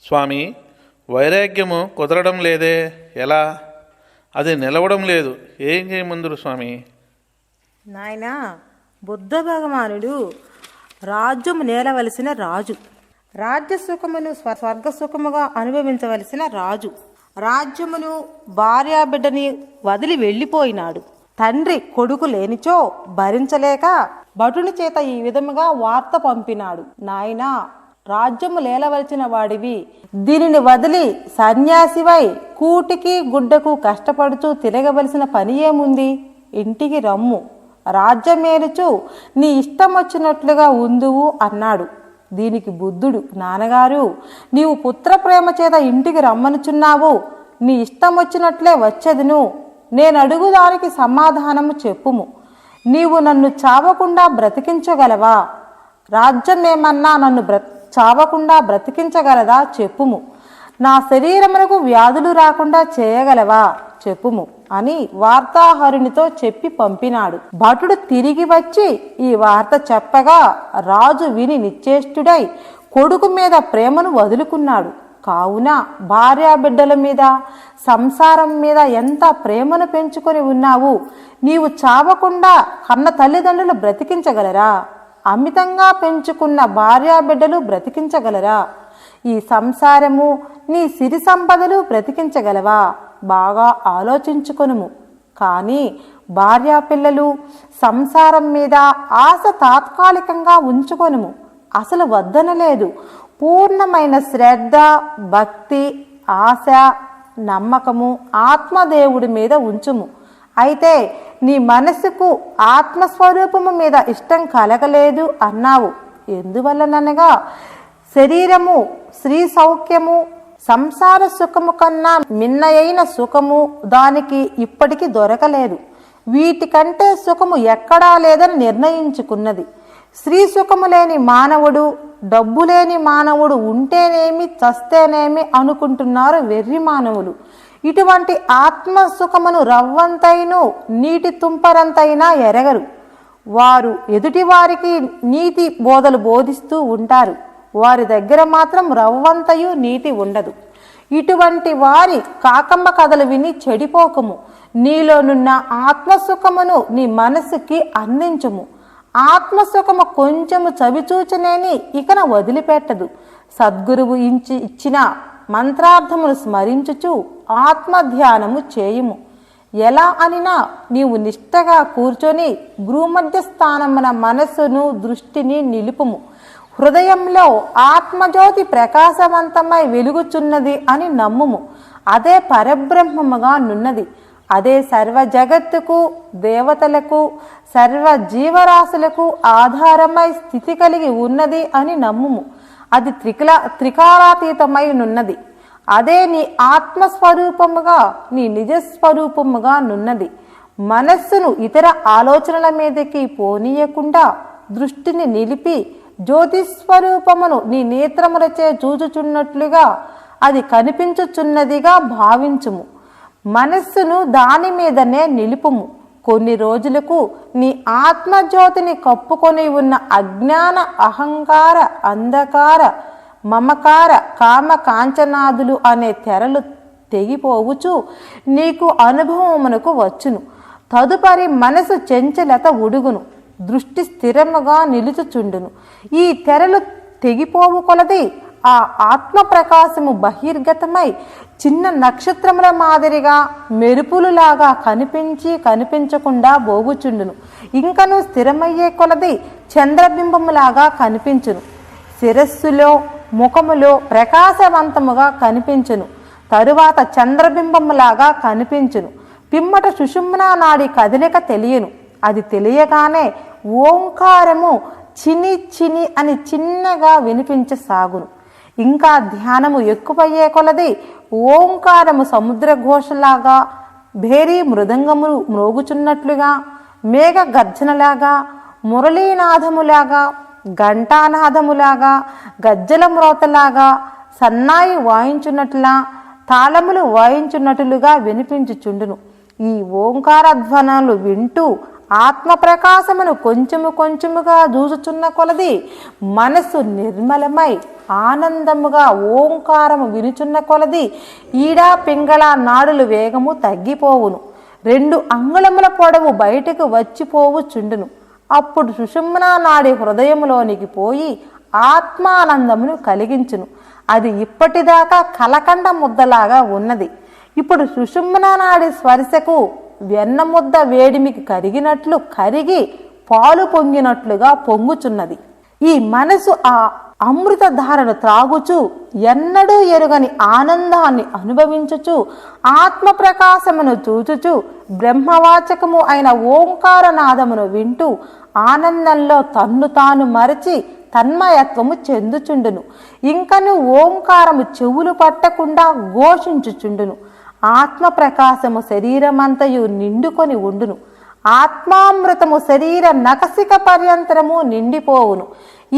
స్వామి, వైరాగ్యము కుదరడం లేదే, ఎలా? అది నిలవడం లేదు, ఏం చేయమందురు స్వామి? నాయనా, బుద్ధ భగవానుడు రాజ్యము నేలవలసిన రాజు, రాజ్య సుఖమును స్వర్గ సుఖముగా అనుభవించవలసిన రాజు. రాజ్యమును భార్యాబిడ్డని వదిలి వెళ్ళిపోయినాడు. తండ్రి కొడుకు లేనిచో భరించలేక భటుని చేత ఈ విధముగా వార్త పంపినాడు. నాయనా, రాజ్యము లేలవలసిన వాడివి, దీనిని వదిలి సన్యాసివై కూటికి గుడ్డకు కష్టపడుచూ తిరగవలసిన పని ఏముంది? ఇంటికి రమ్ము, రాజ్యమేలుచు నీ ఇష్టం వచ్చినట్లుగా ఉందువు అన్నాడు. దీనికి బుద్ధుడు, నాన్నగారు, నీవు పుత్రప్రేమ చేత ఇంటికి రమ్మనుచున్నావు, నీ ఇష్టం వచ్చినట్లే వచ్చేదును. నేను అడుగుదానికి సమాధానము చెప్పుము. నీవు నన్ను చావకుండా బ్రతికించగలవా? రాజ్యమేమన్నా నన్ను చావకుండా బ్రతికించగలదా చెప్పుము. నా శరీరమునకు వ్యాధులు రాకుండా చేయగలవా చెప్పుము అని వార్తాహరునితో చెప్పి పంపినాడు. భటుడు తిరిగి వచ్చి ఈ వార్త చెప్పగా రాజు విని నిశ్చేష్టుడై కొడుకు మీద ప్రేమను వదులుకున్నాడు. కావున భార్యాబిడ్డల మీద, సంసారం మీద ఎంత ప్రేమను పెంచుకొని ఉన్నావు? నీవు చావకుండా కన్న తల్లిదండ్రులు బ్రతికించగలరా? అమితంగా పెంచుకున్న భార్యాబిడ్డలు బ్రతికించగలరా? ఈ సంసారము, నీ సిరి సంపదలు బ్రతికించగలవా? బాగా ఆలోచించుకొనుము. కానీ భార్యాపిల్లలు, సంసారం మీద ఆశ తాత్కాలికంగా ఉంచుకొనుము, అసలు వద్దనలేదు. పూర్ణమైన శ్రద్ధ, భక్తి, ఆశ, నమ్మకము ఆత్మదేవుడి మీద ఉంచుము. అయితే నీ మనసుకు ఆత్మస్వరూపము మీద ఇష్టం కలగలేదు అన్నావు. ఎందువల్లనగా శరీరము, స్త్రీ సౌఖ్యము, సంసార సుఖము కన్నా మిన్నయైన సుఖము దానికి ఇప్పటికీ దొరకలేదు. వీటికంటే సుఖము ఎక్కడా లేదని నిర్ణయించుకున్నది. స్త్రీ సుఖము లేని మానవుడు, డబ్బు లేని మానవుడు ఉంటేనేమి చస్తేనేమి అనుకుంటున్నారు వెర్రి మానవులు. ఇటువంటి ఆత్మ సుఖమును రవ్వంతైను నీటి తుంపరంతైనా ఎరగరు. వారు ఎదుటివారికి నీతి బోధలు బోధిస్తూ ఉంటారు, వారి దగ్గర మాత్రం రవ్వంతయు నీతి ఉండదు. ఇటువంటి వారి కాకమ్మ కథలు విని చెడిపోకము. నీలోనున్న ఆత్మసుఖమును నీ మనసుకి అందించుము. ఆత్మసుఖము కొంచెము చవిచూచనేని ఇకన వదిలిపెట్టదు. సద్గురువు ఇచ్చిన మంత్రార్థమును స్మరించుచు ఆత్మధ్యానము చేయుము. ఎలా అనినా నీవు నిష్టగా కూర్చొని భూమధ్య స్థానమున మనస్సును, దృష్టిని నిలుపుము. హృదయంలో ఆత్మజ్యోతి ప్రకాశవంతమై వెలుగుచున్నది అని నమ్ముము. అదే పరబ్రహ్మముగా నున్నది. అదే సర్వ జగత్తుకు, దేవతలకు, సర్వ జీవరాశులకు ఆధారమై స్థితి కలిగి ఉన్నది అని నమ్ముము. అది త్రికాలాతీతమై నున్నది. అదే నీ ఆత్మస్వరూపముగా, నీ నిజస్వరూపముగా నున్నది. మనస్సును ఇతర ఆలోచనల మీదకి పోనీయకుండా దృష్టిని నిలిపి జ్యోతిస్వరూపమును నీ నేత్రములచే చూచుచున్నట్లుగా అది కనిపించుచున్నదిగా భావించుము. మనస్సును దాని మీదనే నిలుపుము. కొన్ని రోజులకు నీ ఆత్మజ్యోతిని కప్పుకొని ఉన్న అజ్ఞాన, అహంకార, అంధకార, మమకార, కామ కాంచనాదులు అనే తెరలు తెగిపోవుచు నీకు అనుభవమునకు వచ్చును. తదుపరి మనసు చెంచలత ఉడుగును, దృష్టి స్థిరముగా నిలుచుచుండును. ఈ తెరలు తెగిపోవు కొలది ఆ ఆత్మ ప్రకాశము బహిర్గతమై చిన్న నక్షత్రముల మాదిరిగా మెరుపులులాగా కనిపించకుండా బోగుచుండును. ఇంకను స్థిరమయ్యే కొలది చంద్రబింబములాగా కనిపించును. శిరస్సులో, ముఖములో ప్రకాశవంతముగా కనిపించును. తరువాత చంద్రబింబములాగా కనిపించును. పిమ్మట సుషుమ్నా నాడి కదలిక తెలియను. అది తెలియగానే ఓంకారము చిని చిని అని చిన్నగా వినిపించసాగును. ఇంకా ధ్యానము ఎక్కువయ్యే కొలది ఓంకారము సముద్ర ఘోషలాగా, భేరీ మృదంగములు మ్రోగుచున్నట్లుగా, మేఘ గర్జనలాగా, మురళీనాదములాగా, ఘంటానాదములాగా, గజ్జల మ్రోతలాగా, సన్నాయి వాయించున్నట్లా, తాళములు వాయించున్నట్లుగా వినిపించుచుండును. ఈ ఓంకారధ్వనాలు వింటూ ఆత్మ ప్రకాశమును కొంచెము కొంచెముగా చూచుచున్న కొలది మనసు నిర్మలమై ఆనందముగా ఓంకారము వినుచున్న కొలది ఈడా పింగళ నాడులు వేగము తగ్గిపోవును. 2 అంగుళముల పొడవు బయటకు వచ్చిపోవుచుండును. అప్పుడు సుషుమ్నా నాడి హృదయములోనికి పోయి ఆత్మానందమును కలిగించును. అది ఇప్పటిదాకా కలకండ ముద్దలాగా ఉన్నది. ఇప్పుడు సుషుమ్నా నాడి స్పర్శకు వెన్న ముద్ద వేడిమికి కరిగినట్లు కరిగి పాలు పొంగినట్లుగా పొంగుచున్నది. ఈ మనసు ఆ అమృత ధారను త్రాగుచు ఎన్నడూ ఎరుగని ఆనందాన్ని అనుభవించుచు ఆత్మ ప్రకాశమును చూచుచు బ్రహ్మవాచకము అయిన ఓంకార నాదమును వింటూ ఆనందంలో తన్ను తాను మరచి తన్మయత్వము చెందుచుండును. ఇంకను ఓంకారము చెవులు పట్టకుండా ఘోషించుచుండును. ఆత్మ ప్రకాశము శరీరమంతయు నిండుకొని ఉండును. ఆత్మామృతము శరీర నకసిక పర్యంతరము నిండిపోవును.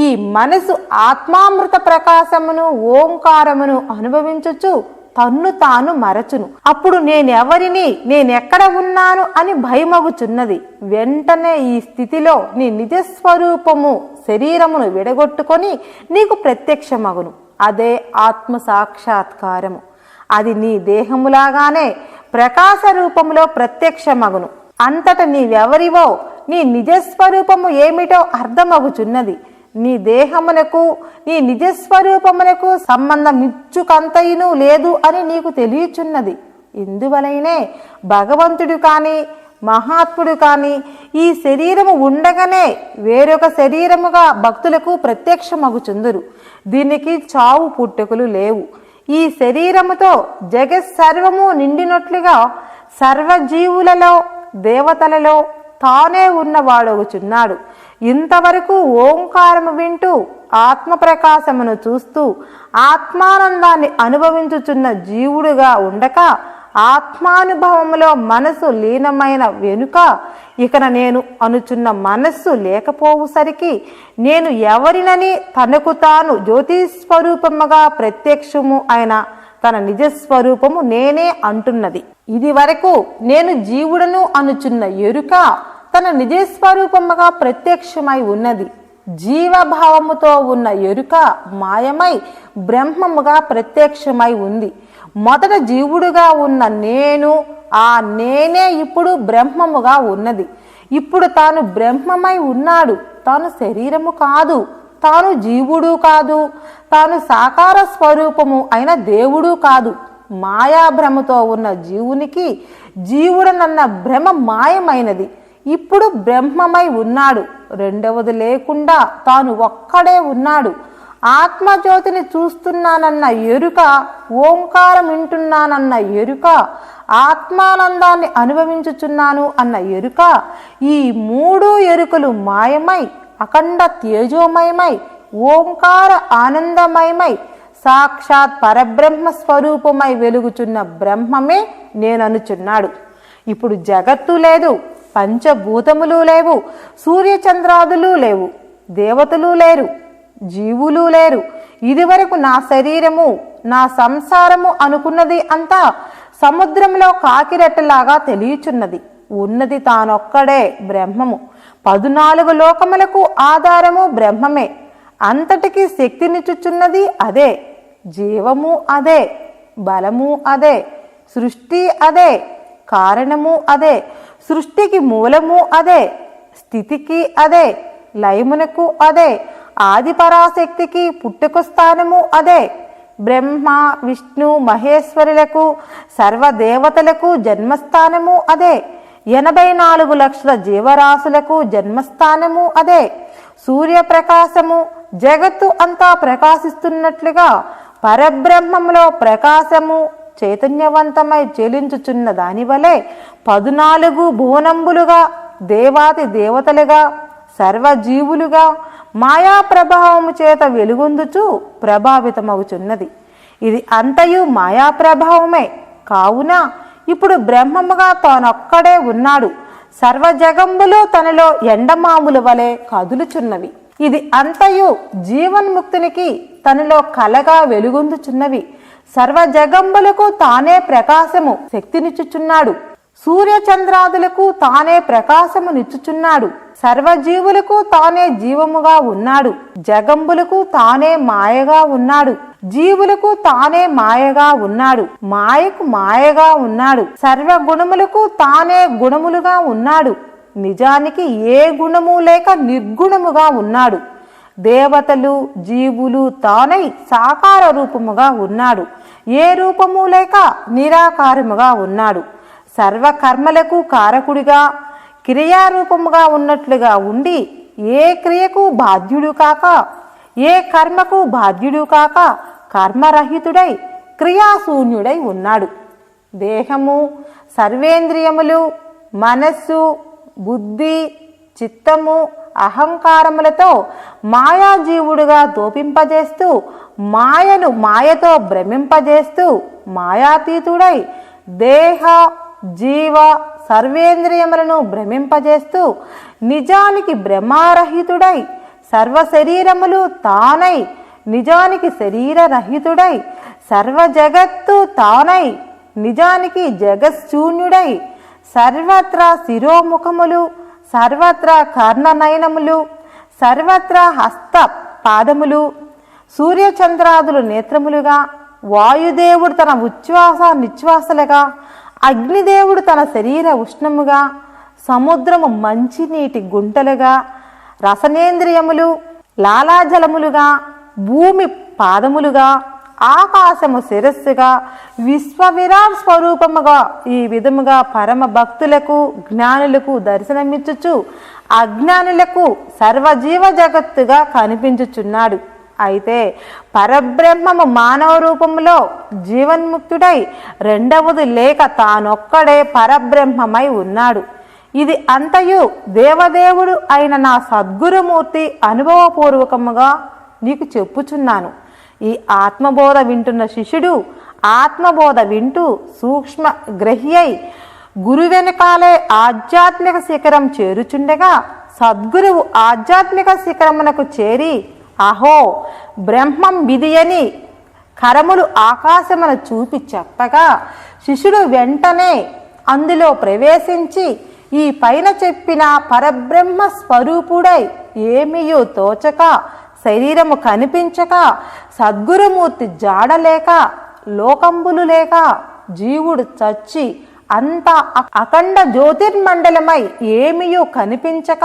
ఈ మనసు ఆత్మామృత ప్రకాశమును ఓంకారమును అనుభవించుచు తన్ను తాను మరచును. అప్పుడు నేనెక్కడ ఉన్నాను అని భయమగుచున్నది. వెంటనే ఈ స్థితిలో నీ నిజస్వరూపము శరీరమును విడగొట్టుకొని నీకు ప్రత్యక్షమగును. అదే ఆత్మ సాక్షాత్కారము. అది నీ దేహములాగానే ప్రకాశ రూపములో ప్రత్యక్షమగును. అంతట నీవెవరివో నీ నిజస్వరూపము ఏమిటో అర్థమగుచున్నది. నీ దేహమునకు నీ నిజస్వరూపమునకు సంబంధమిచ్చుకంతయును లేదు అని నీకు తెలియచున్నది. ఇందువలనే భగవంతుడు కాని మహాత్ముడు కాని ఈ శరీరము ఉండగానే వేరొక శరీరముగా భక్తులకు ప్రత్యక్షమగుచుందురు. దీనికి చావు పుట్టుకలు లేవు. ఈ శరీరముతో జగత్ సర్వము నిండినట్లుగా సర్వజీవులలో దేవతలలో తానే ఉన్నవాడగుచున్నాడు. ఇంతవరకు ఓంకారము వింటూ ఆత్మ ప్రకాశమును చూస్తూ ఆత్మానందాన్ని అనుభవించుచున్న జీవుడుగా ఉండక ఆత్మానుభవములో మనసు లీనమైన వెనుక ఇకన నేను అనుచున్న మనస్సు లేకపోవుసరికి నేను ఎవరినని తనకు తాను జ్యోతిస్వరూపముగా ప్రత్యక్షము అయిన తన నిజస్వరూపము నేనే అంటున్నది. ఇది వరకు నేను జీవుడను అనుచున్న ఎరుక తన నిజస్వరూపముగా ప్రత్యక్షమై ఉన్నది. జీవభావముతో ఉన్న ఎరుక మాయమై బ్రహ్మముగా ప్రత్యక్షమై ఉంది. మొదట జీవుడుగా ఉన్న నేను ఆ నేనే ఇప్పుడు బ్రహ్మముగా ఉన్నది. ఇప్పుడు తాను బ్రహ్మమై ఉన్నాడు. తాను శరీరము కాదు, తాను జీవుడు కాదు, తాను సాకార స్వరూపము అయిన దేవుడు కాదు. మాయాభ్రమతో ఉన్న జీవునికి జీవుడనన్న భ్రమ మాయమైనది. ఇప్పుడు బ్రహ్మమై ఉన్నాడు. రెండవది లేకుండా తాను ఒక్కడే ఉన్నాడు. ఆత్మజ్యోతిని చూస్తున్నానన్న ఎరుక, ఓంకారం వింటున్నానన్న ఎరుక, ఆత్మానందాన్ని అనుభవించుచున్నాను అన్న ఎరుక, ఈ 3 ఎరుకలు మాయమై అఖండ తేజోమయమై ఓంకార ఆనందమయమై సాక్షాత్ పరబ్రహ్మ స్వరూపమై వెలుగుచున్న బ్రహ్మమే నేననుచున్నాడు. ఇప్పుడు జగత్తు లేదు, పంచభూతములు లేవు, సూర్యచంద్రాదులు లేవు, దేవతలు లేరు, జీవులు లేరు. ఇదివరకు నా శరీరము నా సంసారము అనుకున్నది అంతా సముద్రంలో కాకిరెట్టలాగా తెలియచున్నది. ఉన్నది తానొక్కడే బ్రహ్మము. 14 లోకములకు ఆధారము బ్రహ్మమే. అంతటికి శక్తినిచ్చుచున్నది అదే. జీవము అదే, బలము అదే, సృష్టి అదే, కారణము అదే, సృష్టికి మూలము అదే, స్థితికి అదే, లయమునకు అదే, ఆది పరాశక్తికి పుట్టుక స్థానము అదే. బ్రహ్మ విష్ణు మహేశ్వరులకు సర్వదేవతలకు జన్మస్థానము అదే. 84 లక్షల జీవరాశులకు జన్మస్థానము అదే. సూర్యప్రకాశము జగత్తు అంతా ప్రకాశిస్తున్నట్లుగా పరబ్రహ్మములో ప్రకాశము చైతన్యవంతమై చెలించుచున్న దానివలే 14 భువనంబులుగా దేవాది దేవతలుగా సర్వజీవులుగా మాయా ప్రభావము చేత వెలుగొందుచు ప్రభావితమవుచున్నది. ఇది అంతయు మాయా ప్రభావమే. కావున ఇప్పుడు బ్రహ్మముగా తానొక్కడే ఉన్నాడు. సర్వజగంబులు తనలో ఎండమాముల వలె కదులుచున్నవి. ఇది అంతయు జీవన్ముక్తునికి తనలో కలగా వెలుగొందుచున్నవి. సర్వజగంబులకు తానే ప్రకాశము శక్తినిచ్చుచున్నాడు. సూర్యచంద్రాదులకు తానే ప్రకాశమునిచ్చుచున్నాడు. సర్వజీవులకు తానే జీవముగా ఉన్నాడు. జగంబులకు తానే మాయగా ఉన్నాడు. జీవులకు తానే మాయగా ఉన్నాడు. మాయకు మాయగా ఉన్నాడు. సర్వగుణములకు తానే గుణములుగా ఉన్నాడు. నిజానికి ఏ గుణము లేక నిర్గుణముగా ఉన్నాడు. దేవతలు జీవులు తానై సాకార రూపముగా ఉన్నాడు. ఏ రూపము లేక నిరాకారముగా ఉన్నాడు. సర్వకర్మలకు కారకుడిగా క్రియారూపముగా ఉన్నట్లుగా ఉండి ఏ క్రియకు బాధ్యుడు కాక ఏ కర్మకు బాధ్యుడు కాక కర్మరహితుడై క్రియాశూన్యుడై ఉన్నాడు. దేహము, సర్వేంద్రియములు, మనస్సు, బుద్ధి, చిత్తము, అహంకారములతో మాయాజీవుడుగా దోపింపజేస్తూ మాయను మాయతో భ్రమింపజేస్తూ మాయాతీతుడై దేహ జీవ సర్వేంద్రియములను భ్రమింపజేస్తూ నిజానికి బ్రహ్మారహితుడై సర్వశరీరములు తానై నిజానికి శరీరరహితుడై సర్వజగత్తు తానై నిజానికి జగశూన్యుడై సర్వత్రా శిరోముఖములు సర్వత్రా కర్ణనయనములు సర్వత్రా హస్త పాదములు సూర్యచంద్రాదులు నేత్రములుగా వాయుదేవుడు తన ఉచ్ఛ్వాస నిశ్వాసలుగా అగ్నిదేవుడు తన శరీర ఉష్ణముగా సముద్రము మంచినీటి గుంటలుగా రసనేంద్రియములు లాలాజలములుగా భూమి పాదములుగా ఆకాశము శిరస్సుగా విశ్వవిరాట్ స్వరూపముగా ఈ విధముగా పరమ భక్తులకు జ్ఞానులకు దర్శనమిచ్చుచు అజ్ఞానులకు సర్వజీవ జగత్తుగా కనిపించుచున్నాడు. అయితే పరబ్రహ్మము మానవ రూపములో జీవన్ముక్తుడై రెండవది లేక తానొక్కడే పరబ్రహ్మమై ఉన్నాడు. ఇది అంతయు దేవదేవుడు అయిన నా సద్గురుమూర్తి అనుభవపూర్వకముగా నీకు చెప్పుచున్నాను. ఈ ఆత్మబోధ వింటున్న శిష్యుడు ఆత్మబోధ వింటూ సూక్ష్మ గ్రహి అయి గురు వెనకాలే ఆధ్యాత్మిక శిఖరం చేరుచుండగా సద్గురువు ఆధ్యాత్మిక శిఖరమునకు చేరి అహో బ్రహ్మం విధి అని కరములు ఆకాశమును చూపి చెప్పగా శిష్యుడు వెంటనే అందులో ప్రవేశించి ఈ పైన చెప్పిన పరబ్రహ్మ స్వరూపుడై ఏమియో తోచక శరీరము కనిపించక సద్గురుమూర్తి జాడలేక లోకంబులు లేక జీవుడు చచ్చి అంత అఖండ జ్యోతిర్మండలమై ఏమియో కనిపించక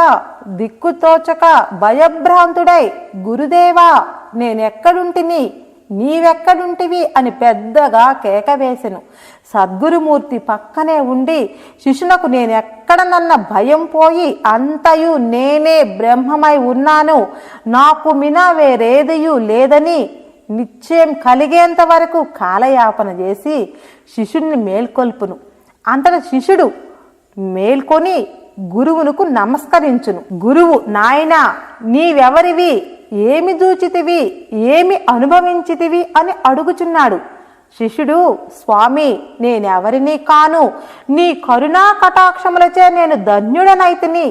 దిక్కుతోచక భయభ్రాంతుడై గురుదేవా నేనెక్కడుంటిని నీవెక్కడుంటివి అని పెద్దగా కేకవేసెను. సద్గురుమూర్తి పక్కనే ఉండి శిష్యునకు నేనెక్కడనన్న భయం పోయి అంతయు నేనే బ్రహ్మమై ఉన్నాను, నాకు మినా వేరేదియు లేదని నిశ్చయం కలిగేంత వరకు కాలయాపన చేసి శిష్యుణ్ణి మేల్కొల్పును. అంతట శిష్యుడు మేల్కొని గురువునకు నమస్కరించును. గురువు నాయనా నీవెవరివి, ఏమి దూచితివి, ఏమి అనుభవించితివి అని అడుగుచున్నాడు. శిష్యుడు స్వామి నేనెవరిని కాను, నీ కరుణా కటాక్షములచే నేను ధన్యుడనైతిని,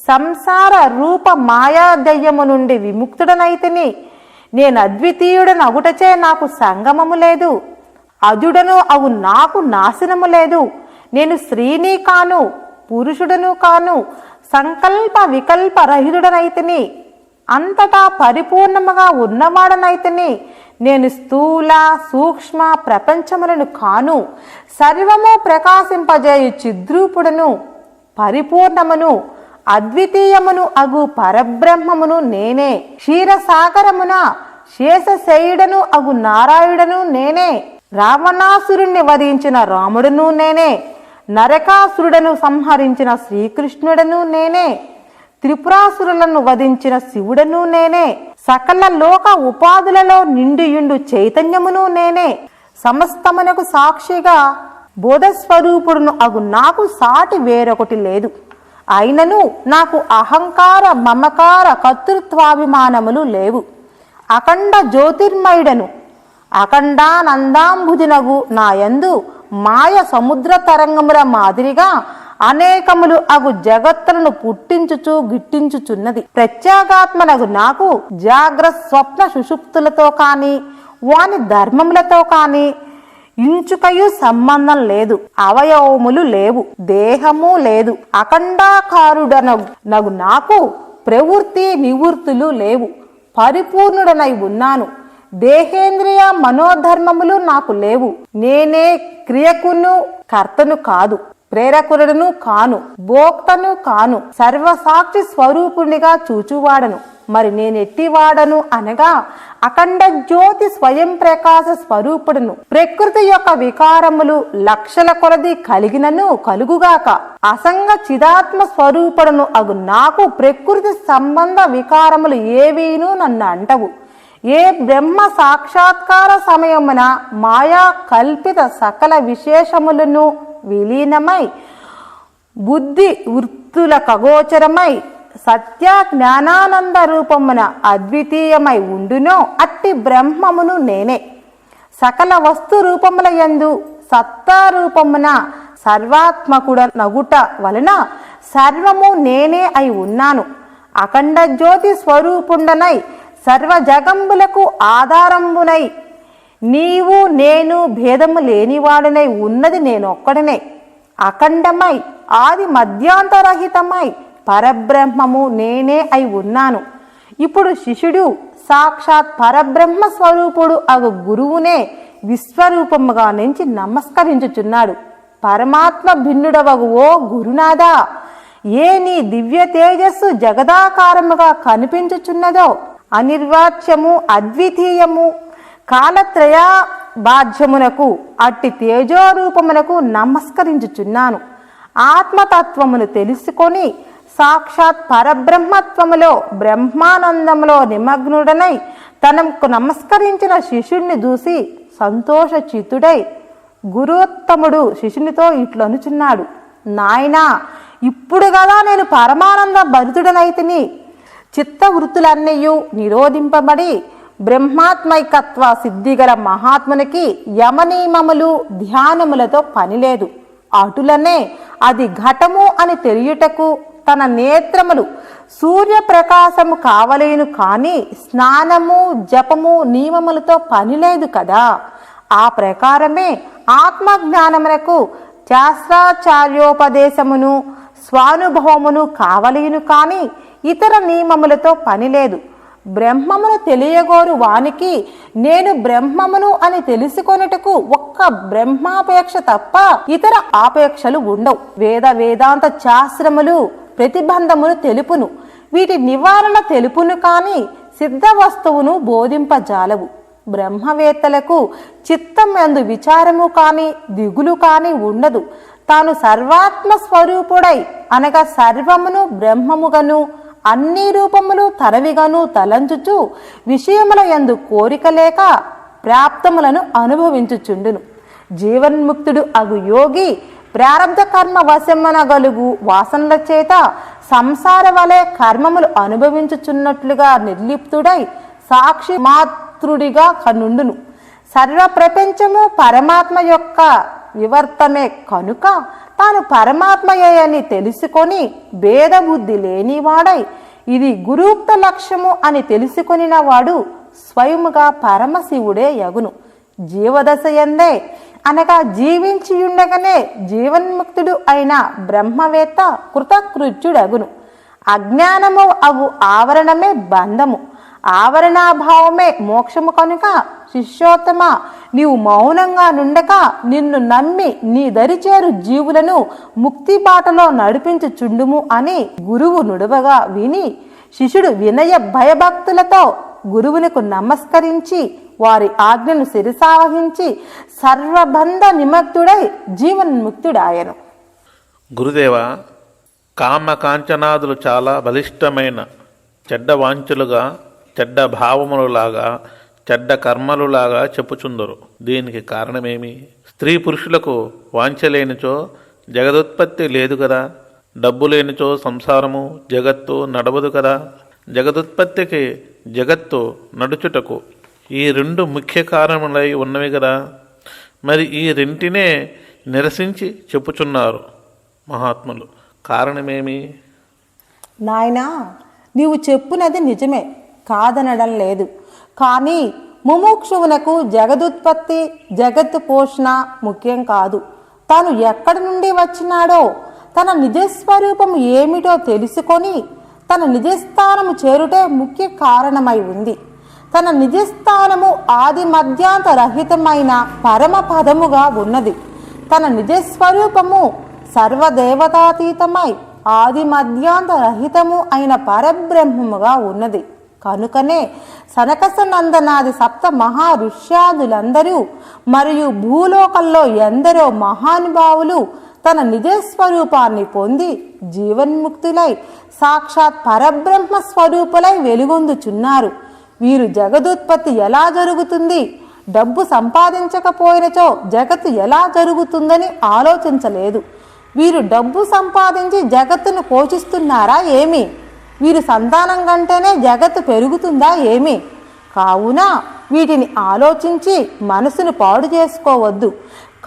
సంసార రూప మాయా దయ్యము నుండి విముక్తుడనైతిని, నేను అద్వితీయుడనగుటచే నాకు సంగమము లేదు, అజుడను అవు నాకు నాశనము లేదు, నేను స్త్రీని కాను పురుషుడను కాను, సంకల్ప వికల్ప రహితుడనైతిని, అంతటా పరిపూర్ణముగా ఉన్నవాడనైతిని, నేను స్థూల సూక్ష్మ ప్రపంచములను కాను, సర్వము ప్రకాశింపజేయు చిద్రూపుడను పరిపూర్ణమును అద్వితీయమును అగు పరబ్రహ్మమును నేనే, క్షీరసాగరమున శేషశయుడను అగు నారాయణుడను నేనే, రావణాసురుణ్ణి వధించిన రాముడును నేనే, నరకాసురుడను సంహరించిన శ్రీకృష్ణుడను నేనే, త్రిపురాసురులను వధించిన శివుడను నేనే, సకల లోక ఉపాధులలో నిండియుండు చైతన్యమును నేనే, సమస్తమునకు సాక్షిగా బోధస్వరూపుడును అగు నాకు సాటి వేరొకటి లేదు. అయినను నాకు అహంకార మమకార కర్తృత్వాభిమానములు లేవు. అఖండ జ్యోతిర్మయుడను అఖండానందాంబుదినగు నాయందు మాయ సముద్ర తరంగముల మాదిరిగా అనేకములు అగు జగత్తులను పుట్టించుచు గిట్టించుచున్నది. ప్రత్యేగాత్మనగు నాకు జాగ్రత్త స్వప్న సుషుప్తులతో కాని వాని ధర్మములతో కాని ఇంచుకయు సంబంధం లేదు, అవయవములు లేవు, దేహము లేదు, అఖండాకారుడనగు నాకు ప్రవృత్తి నివృత్తులు లేవు, పరిపూర్ణుడనై ఉన్నాను. దేహేంద్రియ మనోధర్మములు నాకు లేవు. నేనే క్రియకును కర్తను కాదు, ప్రేరకుడును కాను, భోక్తను కాను, సర్వసాక్షి స్వరూపునిగా చూచువాడను. మరి నేనెట్టివాడను అనగా అఖండ జ్యోతి స్వయం ప్రకాశ స్వరూపుడును. ప్రకృతి యొక్క వికారములు లక్షల కొలది కలిగినను కలుగుగాక అసంగ చిదాత్మ స్వరూపుడును అగు నాకు ప్రకృతి సంబంధ వికారములు ఏవీను నన్ను అంటవు. ఏ బ్రహ్మ సాక్షాత్కార సమయమున మాయా కల్పిత సకల విశేషములను విలీనమై బుద్ధి వృత్తుల ఖగోచరమై సత్య జ్ఞానానంద రూపమున అద్వితీయమై ఉండునో అట్టి బ్రహ్మమును నేనే. సకల వస్తు రూపముల యందు సత్తా రూపమున సర్వాత్మకుడ నగుట వలన సర్వము నేనే అయి ఉన్నాను. అఖండ జ్యోతి స్వరూపుండనై సర్వ జగంబులకు ఆధారంబునై నీవు నేను భేదము లేనివాడనై ఉన్నది నేనొక్కడనే. అఖండమై ఆది మధ్యాంతరహితమై పరబ్రహ్మము నేనే అయి ఉన్నాను. ఇప్పుడు శిష్యుడు సాక్షాత్ పరబ్రహ్మ స్వరూపుడు అగు గురువునే విశ్వరూపముగా నుంచి నమస్కరించుచున్నాడు. పరమాత్మ భిన్నుడవగు ఓ గురునాథా, ఏ నీ దివ్య తేజస్సు జగదాకారముగా కనిపించుచున్నదో అనిర్వాచ్యము అద్వితీయము కాలత్రయ బాధ్యమునకు అట్టి తేజోరూపమునకు నమస్కరించుచున్నాను. ఆత్మతత్వమును తెలుసుకొని సాక్షాత్ పరబ్రహ్మత్వములో బ్రహ్మానందములో నిమగ్నుడనై తనకు నమస్కరించిన శిష్యుణ్ణి చూసి సంతోష చిత్తుడై గురుత్తముడు శిష్యునితో ఇట్లనుచున్నాడు. నాయనా, ఇప్పుడు కదా నేను పరమానంద భరితుడనైతిని. చిత్తవృత్తులన్నయూ నిరోధింపబడి బ్రహ్మాత్మైకత్వ సిద్ధిగల మహాత్మునికి యమనియమములు ధ్యానములతో పనిలేదు. అటులనే అది ఘటము అని తెలియుటకు తన నేత్రములు సూర్యప్రకాశము కావలేను, కానీ స్నానము జపము నియమములతో పనిలేదు కదా. ఆ ప్రకారమే ఆత్మజ్ఞానమునకు శాస్త్రాచార్యోపదేశమును స్వానుభవమును కావలేను, కానీ ఇతర నియమములతో పనిలేదు. బ్రహ్మమును తెలియగోరు వానికి నేను బ్రహ్మమును అని తెలుసుకొనుటకు ఒక్క బ్రహ్మాపేక్ష తప్ప ఇతర ఆపేక్షలు ఉండవు. వేదాంత శాస్త్రములు ప్రతిబంధమును తెలుపును, వీటి నివారణ తెలుపును, కానీ సిద్ధ వస్తువును బోధింపజాలవు. బ్రహ్మవేత్తలకు చిత్తం యందు విచారము కాని దిగులు కాని ఉండదు. తాను సర్వాత్మ స్వరూపుడై అనగా సర్వమును బ్రహ్మముగను అన్ని రూపములు తనవిగాను తలంచుచు విషయముల యందు కోరిక లేక ప్రాప్తములను అనుభవించుచుండును. జీవన్ముక్తుడు అగు యోగి ప్రారబ్ధ కర్మ వశమనగలుగు వాసనల చేత సంసార వలె కర్మములు అనుభవించుచున్నట్లుగా నిర్లిప్తుడై సాక్షి మాతృడిగా కనుండును. సర్వ ప్రపంచము పరమాత్మ యొక్క వివర్తమే కనుక తాను పరమాత్మయని తెలుసుకొని భేదబుద్ధి లేనివాడై ఇది గురూక్త లక్ష్యము అని తెలుసుకొనిన వాడు స్వయముగా పరమశివుడే యగును. జీవదశ యందే అనగా జీవించియుండగానే జీవన్ముక్తుడు అయిన బ్రహ్మవేత్త కృతకృత్యుడగును. అజ్ఞానము అగు ఆవరణమే బంధము, ఆవరణాభావమే మోక్షము కనుక శిష్యోత్తమ, నీవు మౌనంగా నుండక నిన్ను నమ్మి నీ దరిచేరు జీవులను ముక్తి బాటలో నడిపించుచుండుము అని గురువు నుడవగా విని శిష్యుడు వినయ భయభక్తులతో గురువునికి నమస్కరించి వారి ఆజ్ఞను శిరసావహించి సర్వబంధ నిమగ్నుడై జీవన్ముక్తుడాయను. గురుదేవ, కామ కాంచనాదులు చాలా బలిష్టమైన చెడ్డ వాంఛలుగా, చెడ్డ భావములులాగా, చెడ్డ కర్మలులాగా చెప్పుచుందరు. దీనికి కారణమేమి? స్త్రీ పురుషులకు వాంఛ లేనిచో జగదుత్పత్తి లేదు కదా. డబ్బు లేనిచో సంసారము జగత్తు నడవదు కదా. జగదుత్పత్తికి జగత్తు నడుచుటకు ఈ రెండు ముఖ్య కారణములై ఉన్నవి కదా. మరి ఈ రెంటినే నిరసించి చెప్పుచున్నారు మహాత్ములు. కారణమేమి? నాయనా, నీవు చెప్పునది నిజమే, కాదనడం లేదు. కానీ ముముక్షువునకు జగదుత్పత్తి జగత్తు పోషణ ముఖ్యం కాదు. తాను ఎక్కడి నుండి వచ్చినాడో, తన నిజస్వరూపం ఏమిటో తెలుసుకొని తన నిజస్థానము చేరుటే ముఖ్య కారణమై ఉంది. తన నిజస్థానము ఆది మధ్యాంత రహితమైన పరమ పదముగా ఉన్నది. తన నిజస్వరూపము సర్వదేవతాతీతమై ఆది మధ్యాంత రహితము అయిన పరబ్రహ్మముగా ఉన్నది. కనుకనే సనకసనందనాది సప్త మహా ఋష్యాదులందరూ మరియు భూలోకంలో ఎందరో మహానుభావులు తన నిజస్వరూపాన్ని పొంది జీవన్ముక్తులై సాక్షాత్ పరబ్రహ్మ స్వరూపులై వెలుగొందుచున్నారు. వీరు జగదుత్పత్తి ఎలా జరుగుతుంది, డబ్బు సంపాదించకపోయినచో జగత్తు ఎలా జరుగుతుందని ఆలోచించలేదు. వీరు డబ్బు సంపాదించి జగత్తును పోషిస్తున్నారా ఏమి? వీరు సంతానం కంటేనే జగత్తు పెరుగుతుందా ఏమి? కావున వీటిని ఆలోచించి మనసును పాడు చేసుకోవద్దు.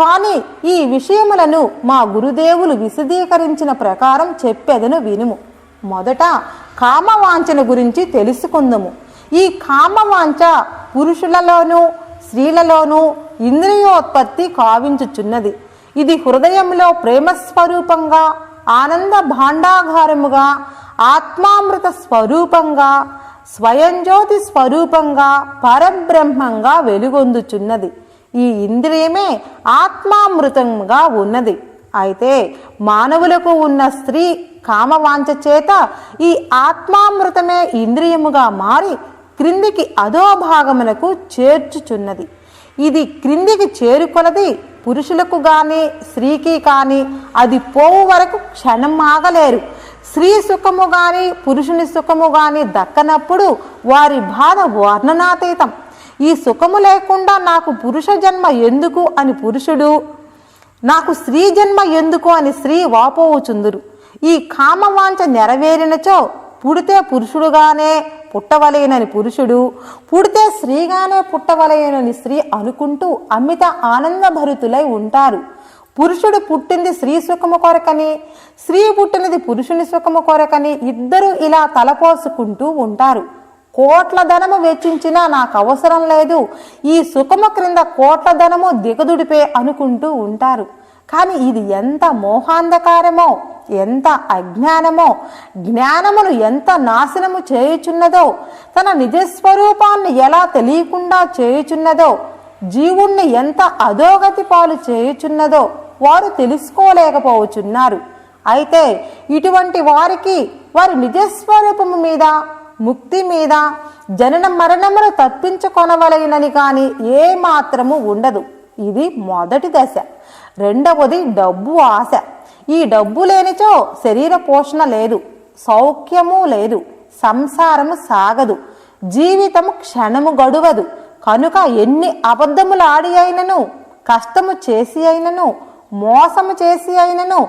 కానీ ఈ విషయములను మా గురుదేవులు విశదీకరించిన ప్రకారం చెప్పేదను వినుము. మొదట కామవాంఛన గురించి తెలుసుకుందాము. ఈ కామవాంఛ పురుషులలోనూ స్త్రీలలోనూ ఇంద్రియోత్పత్తి కావించుచున్నది. ఇది హృదయంలో ప్రేమస్వరూపంగా, ఆనంద భాండాగారముగా, ఆత్మామృత స్వరూపంగా, స్వయంజ్యోతి స్వరూపంగా, పరబ్రహ్మంగా వెలుగొందుచున్నది. ఈ ఇంద్రియమే ఆత్మామృతంగా ఉన్నది. అయితే మానవులకు ఉన్న స్త్రీ కామవాంఛ చేత ఈ ఆత్మామృతమే ఇంద్రియముగా మారి క్రిందికి అధోభాగమునకు చేర్చుచున్నది. ఇది క్రిందికి చేరుకొలది పురుషులకు గాని స్త్రీకి కాని అది పోవు వరకు క్షణం ఆగలేరు. స్త్రీ సుఖము గాని పురుషుని సుఖము గాని దక్కనప్పుడు వారి బాధ వర్ణనాతీతం. ఈ సుఖము లేకుండా నాకు పురుష జన్మ ఎందుకు అని పురుషుడు, నాకు స్త్రీ జన్మ ఎందుకు అని స్త్రీ వాపోవుచుందురు. ఈ కామవాంఛ నెరవేరినచో పుడితే పురుషుడుగానే పుట్టవలేనని పురుషుడు, పుడితే స్త్రీగానే పుట్టవలేనని స్త్రీ అనుకుంటూ అమిత ఆనందభరితులై ఉంటారు. పురుషుడు పుట్టింది స్త్రీ సుఖము కొరకని, స్త్రీ పుట్టినది పురుషుని సుఖము కొరకని ఇద్దరు ఇలా తలపోసుకుంటూ ఉంటారు. కోట్ల ధనము వెచ్చించినా నాకు అవసరం లేదు, ఈ సుఖము క్రింద కోట్ల ధనము దిగదుడిపే అనుకుంటూ ఉంటారు. కానీ ఇది ఎంత మోహాంధకారమో, ఎంత అజ్ఞానమో, జ్ఞానమును ఎంత నాశనము చేయుచున్నదో, తన నిజస్వరూపాన్ని ఎలా తెలియకుండా చేయుచున్నదో, జీవుణ్ణి ఎంత అధోగతి పాలు చేయుచున్నదో వారు తెలుసుకోలేకపోవచున్నారు. అయితే ఇటువంటి వారికి వారి నిజస్వరూపము మీద, ముక్తి మీద, జనన మరణమును తప్పించుకొనవలెనని కానీ ఏ మాత్రము ఉండదు. ఇది మొదటి దశ. రెండవది డబ్బు ఆశ. ఈ డబ్బు లేనిచో శరీర పోషణ లేదు, సౌఖ్యము లేదు, సంసారము సాగదు, జీవితము క్షణము గడువదు. కనుక ఎన్ని అబద్ధములు ఆడి అయినను, కష్టము చేసి అయినను, మోసము చేసి అయినను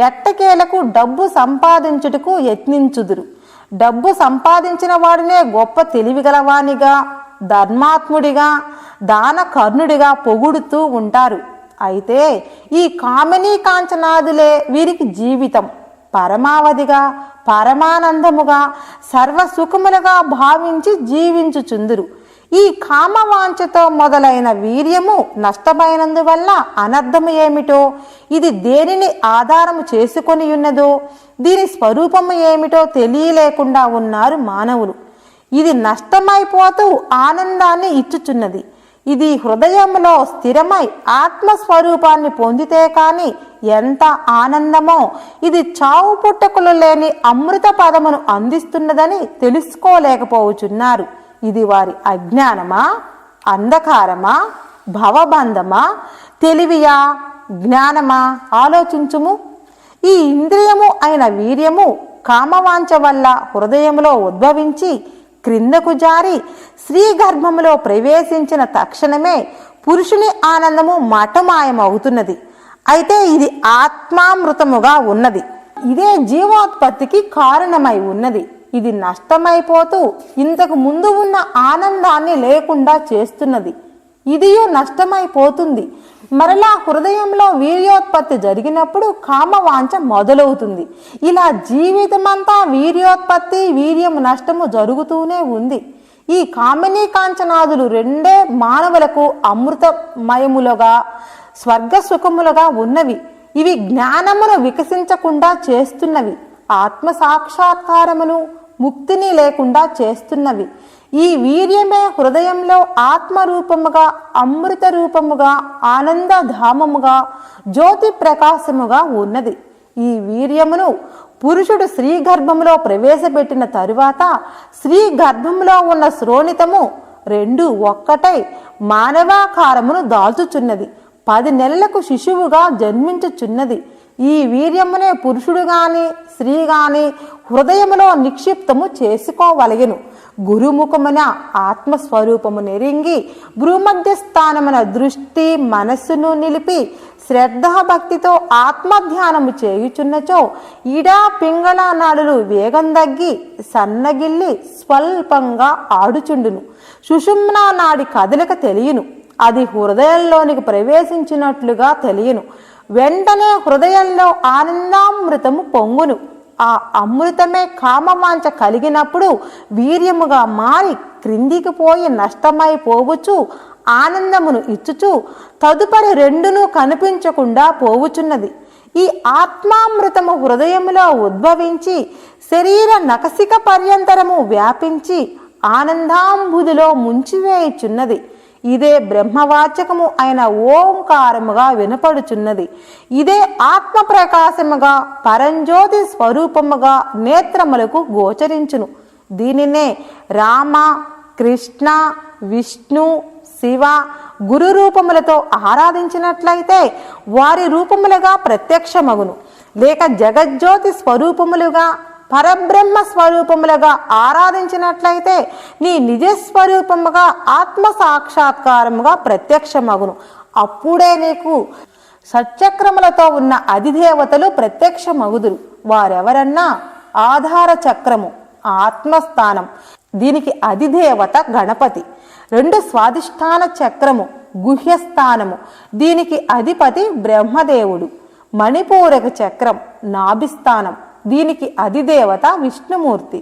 ఎట్టకేలకు డబ్బు సంపాదించుటకు యత్నించుదురు. డబ్బు సంపాదించిన వాడినే గొప్ప తెలివిగలవానిగా, ధర్మాత్ముడిగా, దాన కర్ణుడిగా పొగుడుతూ ఉంటారు. అయితే ఈ కామినీ కాంచనాదులే వీరికి జీవితం. పరమావధిగా, పరమానందముగా, సర్వసుఖములుగా భావించి జీవించుచుందురు. ఈ కామవాంఛతో మొదలైన వీర్యము నష్టమైనందువల్ల అనర్థము ఏమిటో, ఇది దేనిని ఆధారము చేసుకొని ఉన్నదో, దీని స్వరూపము ఏమిటో తెలియలేకుండా ఉన్నారు మానవులు. ఇది నష్టమైపోతూ ఆనందాన్ని ఇచ్చుచున్నది. ఇది హృదయంలో స్థిరమై ఆత్మస్వరూపాన్ని పొందితే కాని ఎంత ఆనందమో, ఇది చావు పుట్టకులు లేని అమృత పదమును అందిస్తున్నదని తెలుసుకోలేకపోవచున్నారు. ఇది వారి అజ్ఞానమా, అంధకారమా, భవబంధమా, తెలివియా, జ్ఞానమా? ఆలోచించుము. ఈ ఇంద్రియము అయిన వీర్యము కామవాంఛ వల్ల హృదయములో ఉద్భవించి క్రిందకు జారి స్త్రీ గర్భములో ప్రవేశించిన తక్షణమే పురుషుని ఆనందము మఠమాయమవుతున్నది. అయితే ఇది ఆత్మామృతముగా ఉన్నది. ఇదే జీవోత్పత్తికి కారణమై ఉన్నది. ఇది నష్టమైపోతూ ఇంతకు ముందు ఉన్న ఆనందాన్ని లేకుండా చేస్తున్నది. ఇదియు నష్టమైపోతుంది. మరలా హృదయంలో వీర్యోత్పత్తి జరిగినప్పుడు కామవాంఛ మొదలవుతుంది. ఇలా జీవితమంతా వీర్యోత్పత్తి, వీర్యము నష్టము జరుగుతూనే ఉంది. ఈ కామినీ కాంచనాదులు రెండే మానవులకు అమృతమయములుగా స్వర్గ సుఖములుగా ఉన్నవి. ఇవి జ్ఞానమును వికసించకుండా చేస్తున్నవి, ఆత్మ సాక్షాత్కారమును ముక్తిని లేకుండా చేస్తున్నవి. ఈ వీర్యమే హృదయంలో ఆత్మరూపముగా, అమృత రూపముగా, ఆనందధామముగా, జ్యోతి ప్రకాశముగా ఉన్నది. ఈ వీర్యమును పురుషుడు స్త్రీ గర్భములో ప్రవేశపెట్టిన తరువాత స్త్రీ గర్భములో ఉన్న శ్రోణితము రెండు ఒక్కటై మానవాకారమును దాల్చుచున్నది. 10 నెలలకు శిశువుగా జన్మించుచున్నది. ఈ వీర్యమునే పురుషుడు గాని స్త్రీ గాని హృదయములో నిక్షిప్తము చేసుకోవలెను. గురుముఖమున ఆత్మస్వరూపము నెరింగి భూమధ్యస్థానమున దృష్టి మనస్సును నిలిపి శ్రద్ధాభక్తితో ఆత్మధ్యానము చేయుచున్నచో ఇడా పింగళ నాడులు వేగం తగ్గి సన్నగిల్లి స్వల్పంగా ఆడుచుండును. సుషుమ్నా నాడి కదలిక తెలియను. అది హృదయంలోనికి ప్రవేశించినట్లుగా తెలియను. వెంటనే హృదయంలో ఆనందామృతము పొంగును. ఆ అమృతమే కామవాంఛ కలిగినప్పుడు వీర్యముగా మారి క్రిందికి పోయి నష్టమైపోవచ్చు, ఆనందమును ఇచ్చుచు తదుపరి రెండును కనిపించకుండా పోవుచున్నది. ఈ ఆత్మామృతము హృదయములో ఉద్భవించి శరీర నకసిక పర్యంతరము వ్యాపించి ఆనందాంబుదిలో ముంచివేయుచున్నది. ఇదే బ్రహ్మవాచకము అయిన ఓంకారముగా వినపడుచున్నది. ఇదే ఆత్మ ప్రకాశముగా పరంజ్యోతి స్వరూపముగా నేత్రములకు గోచరించును. దీనినే రామ, కృష్ణ, విష్ణు, శివ గురు రూపములతో ఆరాధించినట్లయితే వారి రూపములుగా ప్రత్యక్షమగును. లేక జగజ్యోతి స్వరూపములుగా పరబ్రహ్మ స్వరూపములుగా ఆరాధించినట్లయితే నీ నిజస్వరూపముగా ఆత్మ సాక్షాత్కారముగా ప్రత్యక్షమగును. అప్పుడే నీకు షట్చక్రములతో ఉన్న అధిదేవతలు ప్రత్యక్షమగుదురు. వారెవరన్నా ఆధార చక్రము, ఆత్మస్థానం, దీనికి అధిదేవత గణపతి. 2 స్వాధిష్టాన చక్రము, గుహ్యస్థానము, దీనికి అధిపతి బ్రహ్మదేవుడు. మణిపూరక చక్రం, నాభిస్థానం, దీనికి అధిదేవత విష్ణుమూర్తి.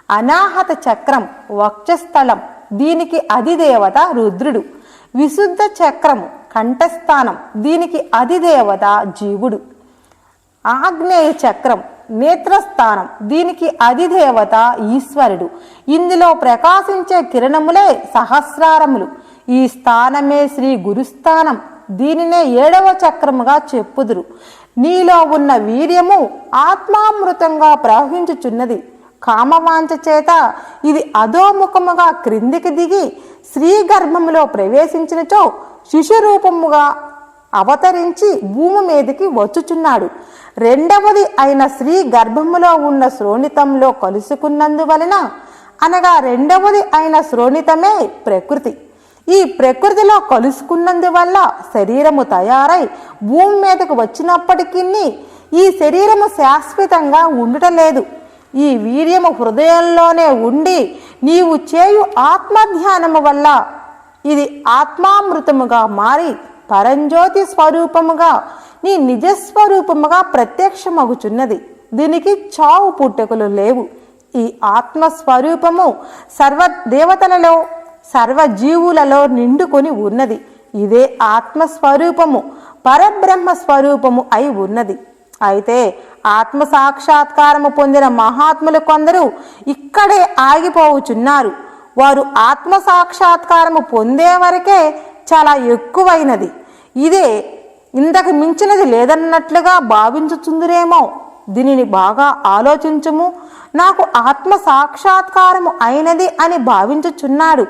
అనాహత చక్రం, వక్షస్థలం, దీనికి అధిదేవత రుద్రుడు. విశుద్ధ చక్రము, కంఠస్థానం, దీనికి అధిదేవత జీవుడు. ఆగ్నేయ చక్రం, నేత్రస్థానం, దీనికి అధిదేవత ఈశ్వరుడు. ఇందులో ప్రకాశించే కిరణములే సహస్రారములు. ఈ స్థానమే శ్రీ గురుస్థానం. దీనినే 7వ చక్రముగా చెప్పుదురు. నీలో ఉన్న వీర్యము ఆత్మామృతంగా ప్రవహించుచున్నది. కామవాంఛ చేత ఇది అధోముఖముగా క్రిందికి దిగి స్త్రీ గర్భములో ప్రవేశించినచో శిశురూపముగా అవతరించి భూమి మీదకి వచ్చుచున్నాడు. రెండవది అయిన స్త్రీ గర్భములో ఉన్న శ్రోణితంలో కలుసుకున్నందువలన, అనగా రెండవది అయిన శ్రోణితమే ప్రకృతి. ఈ ప్రకృతిలో కలుసుకున్నందువల్ల శరీరము తయారై భూమి మీదకు వచ్చినప్పటికీ ఈ శరీరము శాశ్వతంగా ఉండటలేదు. ఈ వీర్యము హృదయంలోనే ఉండి నీవు చేయు ఆత్మధ్యానము వల్ల ఇది ఆత్మామృతముగా మారి పరంజ్యోతి స్వరూపముగా నీ నిజస్వరూపముగా ప్రత్యక్షమగుచున్నది. దీనికి చావు పుట్టుకలు లేవు. ఈ ఆత్మస్వరూపము సర్వదేవతలలో సర్వజీవులలో నిండుకొని ఉన్నది. ఇదే ఆత్మస్వరూపము పరబ్రహ్మ స్వరూపము అయి ఉన్నది. అయితే ఆత్మ సాక్షాత్కారము పొందిన మహాత్ములు కొందరు ఇక్కడే ఆగిపోవుచున్నారు. వారు ఆత్మ సాక్షాత్కారము పొందే వరకే చాలా ఎక్కువైనది, ఇదే ఇంతకు మించినది లేదన్నట్లుగా భావించుచుందురేమో. దీనిని బాగా ఆలోచించుము. నాకు ఆత్మ సాక్షాత్కారము అయినది అని భావించుచున్నాడు,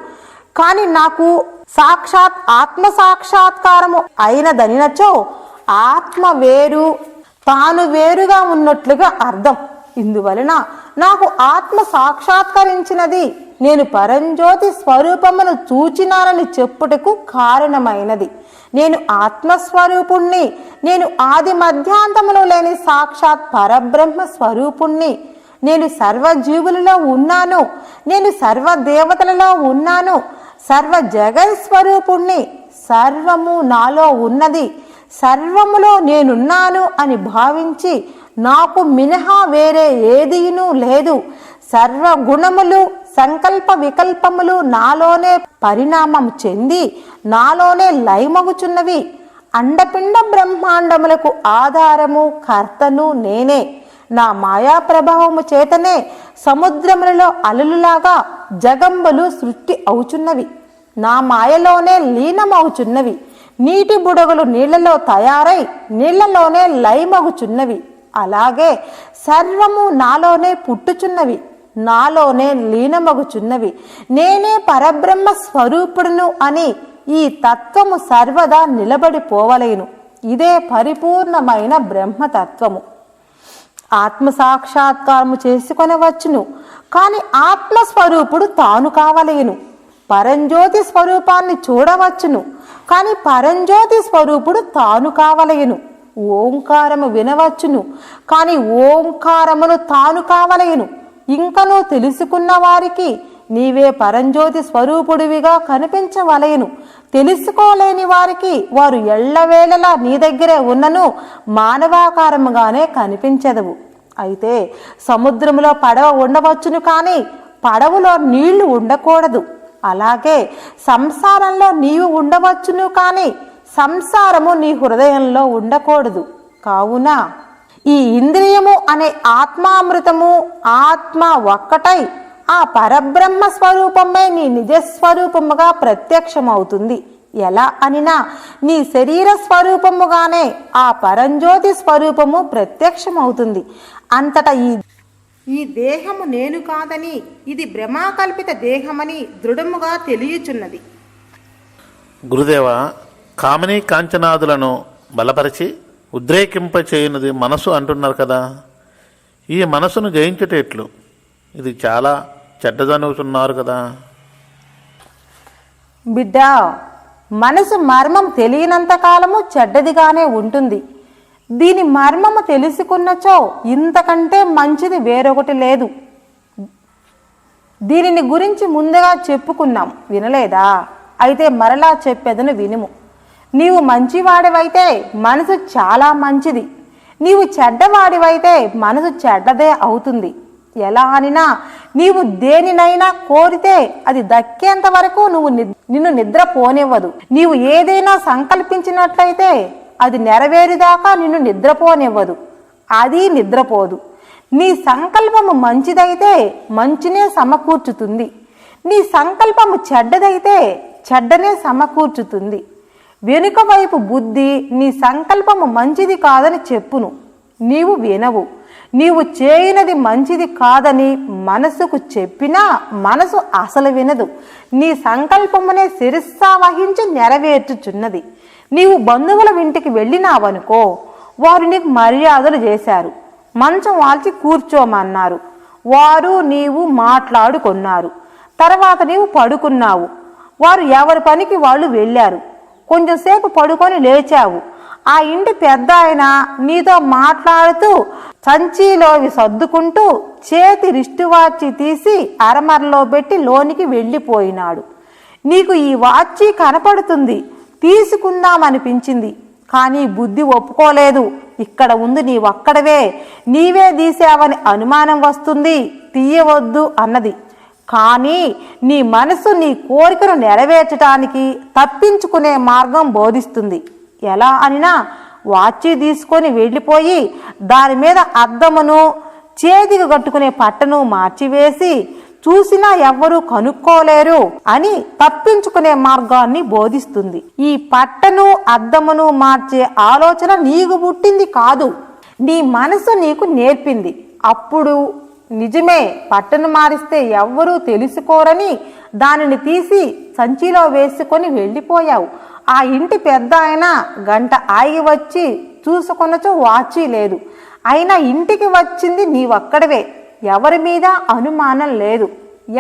కానీ నాకు ఆత్మ సాక్షాత్కారము అయినదనినచో ఆత్మ వేరు, తాను వేరుగా ఉన్నట్లుగా అర్థం. ఇందువలన నాకు ఆత్మ సాక్షాత్కరించినది, నేను పరంజ్యోతి స్వరూపమును చూచినానని చెప్పుటకు కారణమైనది. నేను ఆత్మస్వరూపుణ్ణి, నేను ఆది మధ్యాంతములు లేని సాక్షాత్ పరబ్రహ్మ స్వరూపుణ్ణి. నేను సర్వజీవులలో ఉన్నాను, నేను సర్వదేవతలలో ఉన్నాను, సర్వ జగత్ స్వరూపుణ్ణి. సర్వము నాలో ఉన్నది, సర్వములో నేనున్నాను అని భావించి నాకు మినహా వేరే ఏదీనూ లేదు, సర్వగుణములు సంకల్ప వికల్పములు నాలోనే పరిణామం చెంది నాలోనే లయమగుచున్నవి. అండపిండ బ్రహ్మాండములకు ఆధారము కర్తను నేనే. నా మాయా ప్రభావము చేతనే సముద్రములలో అలలులాగా జగంబులు సృష్టి అవుచున్నవి. నా మాయలోనే లీనమవుచున్నవి. నీటి బుడగలు నీళ్లలో తయారై నీళ్లలోనే లయమగుచున్నవి. అలాగే సర్వము నాలోనే పుట్టుచున్నవి, నాలోనే లీనమగుచున్నవి. నేనే పరబ్రహ్మ స్వరూపుడును అని ఈ తత్వము సర్వదా నిలబడిపోవలేను. ఇదే పరిపూర్ణమైన బ్రహ్మతత్వము. ఆత్మసాక్షాత్కారము చేసుకొనవచ్చును, కానీ ఆత్మస్వరూపుడు తాను కావలేను. పరంజ్యోతి స్వరూపాన్ని చూడవచ్చును, కానీ పరంజ్యోతి స్వరూపుడు తాను కావలేను. ఓంకారము వినవచ్చును, కానీ ఓంకారమును తాను కావలేను. ఇంకనూ తెలుసుకున్న వారికి నీవే పరంజ్యోతి స్వరూపుడివిగా కనిపించవలేను. తెలుసుకోలేని వారికి వారు ఎల్లవేళలా నీ దగ్గరే ఉన్నను మానవాకారముగానే కనిపించదవు. అయితే సముద్రములో పడవ ఉండవచ్చును, కానీ పడవలో నీళ్లు ఉండకూడదు. అలాగే సంసారంలో నీవు ఉండవచ్చును, కానీ సంసారము నీ హృదయంలో ఉండకూడదు. కావున ఈ ఇంద్రియము అనే ఆత్మామృతము ఆత్మ ఒక్కటై ఆ పరబ్రహ్మ స్వరూపమే నీ నిజస్వరూపముగా ప్రత్యక్షమవుతుంది. ఎలా అనినా నీ శరీర స్వరూపముగానే ఆ పరంజ్యోతి స్వరూపము ప్రత్యక్షమవుతుంది. అంతటా ఈ దేహము నేను కాదని, ఇది భ్రమాకల్పిత దేహమని దృఢముగా తెలియచున్నది. గురుదేవ, కామినీ కాంచనాదులను బలపరిచి ఉద్రేకింపచేయునది మనసు అంటున్నారు కదా, ఈ మనసును జయించుటెట్లు? ఇది చాలా చెడ్డదనుకున్నారు కదా. బిడ్డ, మనసు మర్మం తెలియనంత కాలము చెడ్డదిగానే ఉంటుంది. దీని మర్మము తెలుసుకున్నచో ఇంతకంటే మంచిది వేరొకటి లేదు. దీనిని గురించి ముందుగా చెప్పుకున్నాం, వినలేదా? అయితే మరలా చెప్పేదను వినుము. నీవు మంచివాడివైతే మనసు చాలా మంచిది, నీవు చెడ్డవాడివైతే మనసు చెడ్డదే అవుతుంది. ఎలా అనినా నీవు దేనినైనా కోరితే అది దక్కేంత వరకు నిన్ను నిద్రపోనివ్వదు. నీవు ఏదైనా సంకల్పించినట్లయితే అది నెరవేరుదాకా నిన్ను నిద్రపోనివ్వదు, అది నిద్రపోదు. నీ సంకల్పము మంచిదైతే మంచినే సమకూర్చుతుంది, నీ సంకల్పము చెడ్డదైతే చెడ్డనే సమకూర్చుతుంది. వెనుక వైపు బుద్ధి నీ సంకల్పము మంచిది కాదని చెప్పును, నీవు వినవు. నీవు చేయనది మంచిది కాదని మనసుకు చెప్పినా మనసు అసలు వినదు. నీ సంకల్పమునే శిరస్సా వహించి నెరవేర్చుచున్నది. నీవు బంధువుల ఇంటికి వెళ్ళినావనుకో, వారు నీకు మర్యాదలు చేశారు, మంచం వాల్చి కూర్చోమన్నారు, వారు నీవు మాట్లాడుకున్నారు. తర్వాత నీవు పడుకున్నావు, వారు ఎవరి పనికి వాళ్ళు వెళ్ళారు. కొంచెంసేపు పడుకొని లేచావు. ఆ ఇంటి పెద్ద ఆయన నీతో మాట్లాడుతూ సంచిలోవి సర్దుకుంటూ చేతి రిస్టు వాచి తీసి అరమరలో పెట్టి లోనికి వెళ్ళిపోయినాడు. నీకు ఈ వాచి కనపడుతుంది, తీసుకుందామనిపించింది, కానీ బుద్ధి ఒప్పుకోలేదు. ఇక్కడ ఉంది నీ ఒక్కడవే, నీవే తీసావని అనుమానం వస్తుంది, తీయవద్దు అన్నది. కానీ నీ మనసు నీ కోరికను నెరవేర్చడానికి తప్పించుకునే మార్గం బోధిస్తుంది. ఎలా అనినా వాచి తీసుకొని వెళ్ళిపోయి దాని మీద అద్దమును చేతికి కట్టుకునే పట్టను మార్చివేసి చూసినా ఎవ్వరూ కనుక్కోలేరు అని తప్పించుకునే మార్గాన్ని బోధిస్తుంది. ఈ పట్టను అద్దమును మార్చే ఆలోచన నీకు పుట్టింది కాదు, నీ మనసు నీకు నేర్పింది. అప్పుడు నిజమే, పట్టను మారిస్తే ఎవ్వరూ తెలుసుకోరని దానిని తీసి సంచిలో వేసుకొని వెళ్ళిపోయావు. ఆ ఇంటి పెద్ద ఆయన గంట ఆగి వచ్చి చూసుకొనచో వాచి లేదు. అయినా ఇంటికి వచ్చింది నీవక్కడవే, ఎవరి మీద అనుమానం లేదు,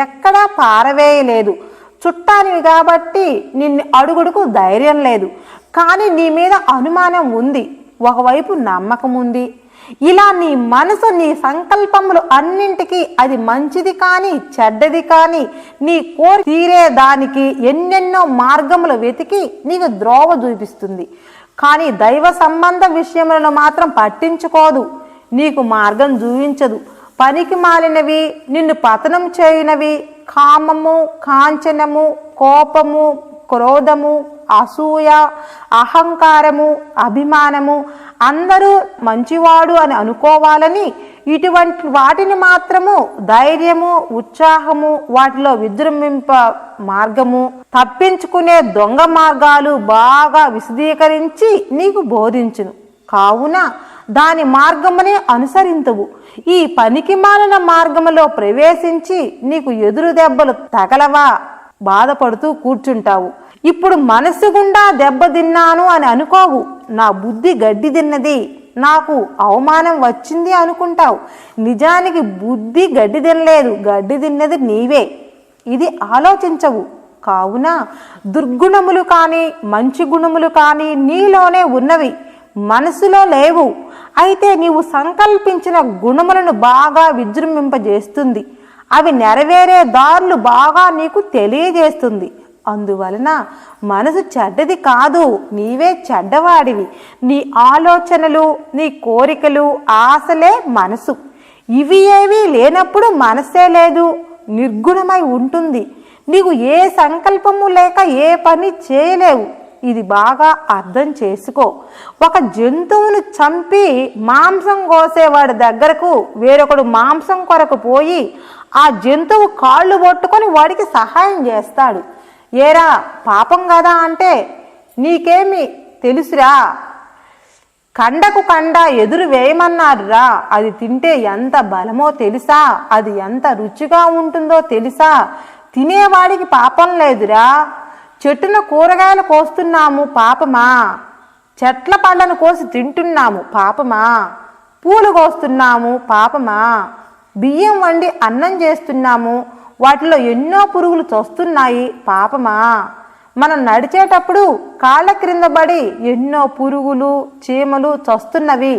ఎక్కడా పారవేయలేదు. చుట్టానివి కాబట్టి నిన్ను అడుగుడుకు ధైర్యం లేదు, కానీ నీ మీద అనుమానం ఉంది, ఒకవైపు నమ్మకం ఉంది. ఇలా నీ మనసు నీ సంకల్పములు అన్నింటికీ అది మంచిది కానీ చెడ్డది కానీ నీ కోరి తీరేదానికి ఎన్నెన్నో మార్గములు వెతికి నీకు ద్రోవ చూపిస్తుంది. కానీ దైవ సంబంధ విషయములను మాత్రం పట్టించుకోదు, నీకు మార్గం చూపించదు. పనికి మాలినవి, నిన్ను పతనం చేయునవి, కామము, కాంచనము, కోపము, క్రోధము, అసూయ, అహంకారము, అభిమానము, అందరూ మంచివాడు అని అనుకోవాలని ఇటువంటి వాటిని మాత్రము ధైర్యము, ఉత్సాహము, వాటిలో విజృంభింప మార్గము, తప్పించుకునే దొంగ మార్గాలు బాగా విశదీకరించి నీకు బోధించును. కావున దాని మార్గమునే అనుసరింతువు. ఈ పనికి మాలిన మార్గములో ప్రవేశించి నీకు ఎదురు దెబ్బలు తగలవా, బాధపడుతూ కూర్చుంటావు. ఇప్పుడు మనసు గుండా దెబ్బతిన్నాను అని అనుకోవు. నా బుద్ధి గడ్డి తిన్నది, నాకు అవమానం వచ్చింది అనుకుంటావు. నిజానికి బుద్ధి గడ్డి తినలేదు, గడ్డి తిన్నది నీవే. ఇది ఆలోచించవు. కావున దుర్గుణములు కానీ మంచి గుణములు కానీ నీలోనే ఉన్నవి, మనసులో లేవు. అయితే నీవు సంకల్పించిన గుణములను బాగా విజృంభింపజేస్తుంది. అవి నెరవేరే దారులు బాగా నీకు తెలియజేస్తుంది. అందువలన మనసు చెడ్డది కాదు, నీవే చెడ్డవాడివి. నీ ఆలోచనలు, నీ కోరికలు, ఆశలే మనసు. ఇవి ఏవి లేనప్పుడు మనసే లేదు, నిర్గుణమై ఉంటుంది. నీకు ఏ సంకల్పము లేక ఏ పని చేయలేవు. ఇది బాగా అర్థం చేసుకో. ఒక జంతువును చంపి మాంసం కోసేవాడి దగ్గరకు వేరొకడు మాంసం కొరకు పోయి ఆ జంతువు కాళ్ళు పట్టుకొని వాడికి సహాయం చేస్తాడు. ఏరా పాపం కదా అంటే, నీకేమి తెలుసురా, కండకు కండ ఎదురు వేయమన్నారురా, అది తింటే ఎంత బలమో తెలుసా, అది ఎంత రుచిగా ఉంటుందో తెలుసా, తినేవాడికి పాపం లేదురా. చెట్టున కూరగాయలు కోస్తున్నాము పాపమా, చెట్ల పళ్ళను కోసి తింటున్నాము పాపమా, పూలు కోస్తున్నాము పాపమా, బియ్యం వండి అన్నం చేస్తున్నాము, వాటిలో ఎన్నో పురుగులు చస్తున్నాయి పాపమా, మనం నడిచేటప్పుడు కాళ్ళ క్రింద పడి ఎన్నో పురుగులు చీమలు చస్తున్నవి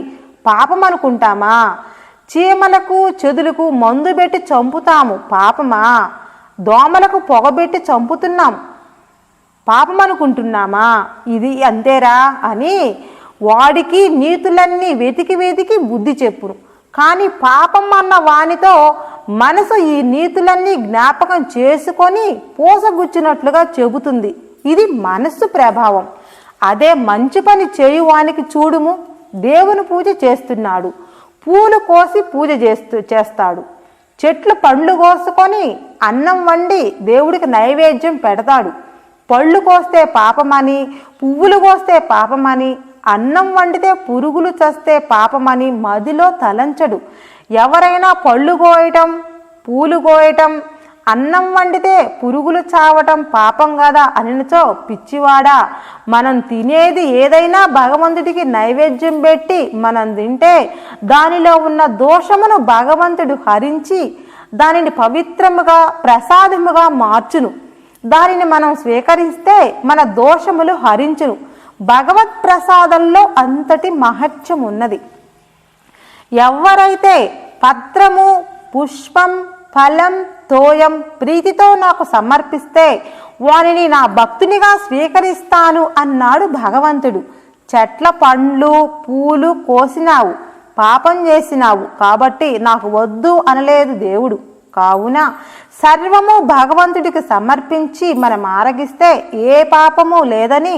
పాపం అనుకుంటామా, చీమలకు చెదులకు మందు పెట్టి చంపుతాము పాపమా, దోమలకు పొగబెట్టి చంపుతున్నాం పాపం అనుకుంటున్నామా, ఇది అంతేరా అని వాడికి నీతులన్నీ వెతికి వెతికి బుద్ధి చెప్పును. కానీ పాపం అన్న వానితో మనసు ఈ నీతులన్నీ జ్ఞాపకం చేసుకొని పూసగుచ్చినట్లుగా చెబుతుంది. ఇది మనస్సు ప్రభావం. అదే మంచి పని చేయువానికి చూడుము, దేవుని పూజ చేస్తున్నాడు, పూలు కోసి పూజ చేస్తాడు, చెట్లు పండ్లు కోసుకొని అన్నం వండి దేవుడికి నైవేద్యం పెడతాడు. పళ్ళు కోస్తే పాపమని, పువ్వులు కోస్తే పాపమని, అన్నం వండితే పురుగులు చస్తే పాపమని మదిలో తలంచడు. ఎవరైనా పళ్ళు కోయటం, పూలు కోయటం, అన్నం వండితే పురుగులు చావటం పాపం కదా అనినచో, పిచ్చివాడా, మనం తినేది ఏదైనా భగవంతుడికి నైవేద్యం పెట్టి మనం తింటే దానిలో ఉన్న దోషమును భగవంతుడు హరించి దానిని పవిత్రముగా ప్రసాదముగా మార్చును. దానిని మనం స్వీకరిస్తే మన దోషములు హరించును. భగవత్ ప్రసాదంలో అంతటి మహత్యం ఉన్నది. ఎవరైతే పత్రము, పుష్పం, ఫలం, తోయం ప్రీతితో నాకు సమర్పిస్తే వారిని నా భక్తునిగా స్వీకరిస్తాను అన్నాడు భగవంతుడు. చెట్ల పండ్లు పూలు కోసినావు, పాపం చేసినావు కాబట్టి నాకు వద్దు అనలేదు దేవుడు. కావున సర్వము భగవంతుడికి సమర్పించి మనం ఆరగిస్తే ఏ పాపము లేదని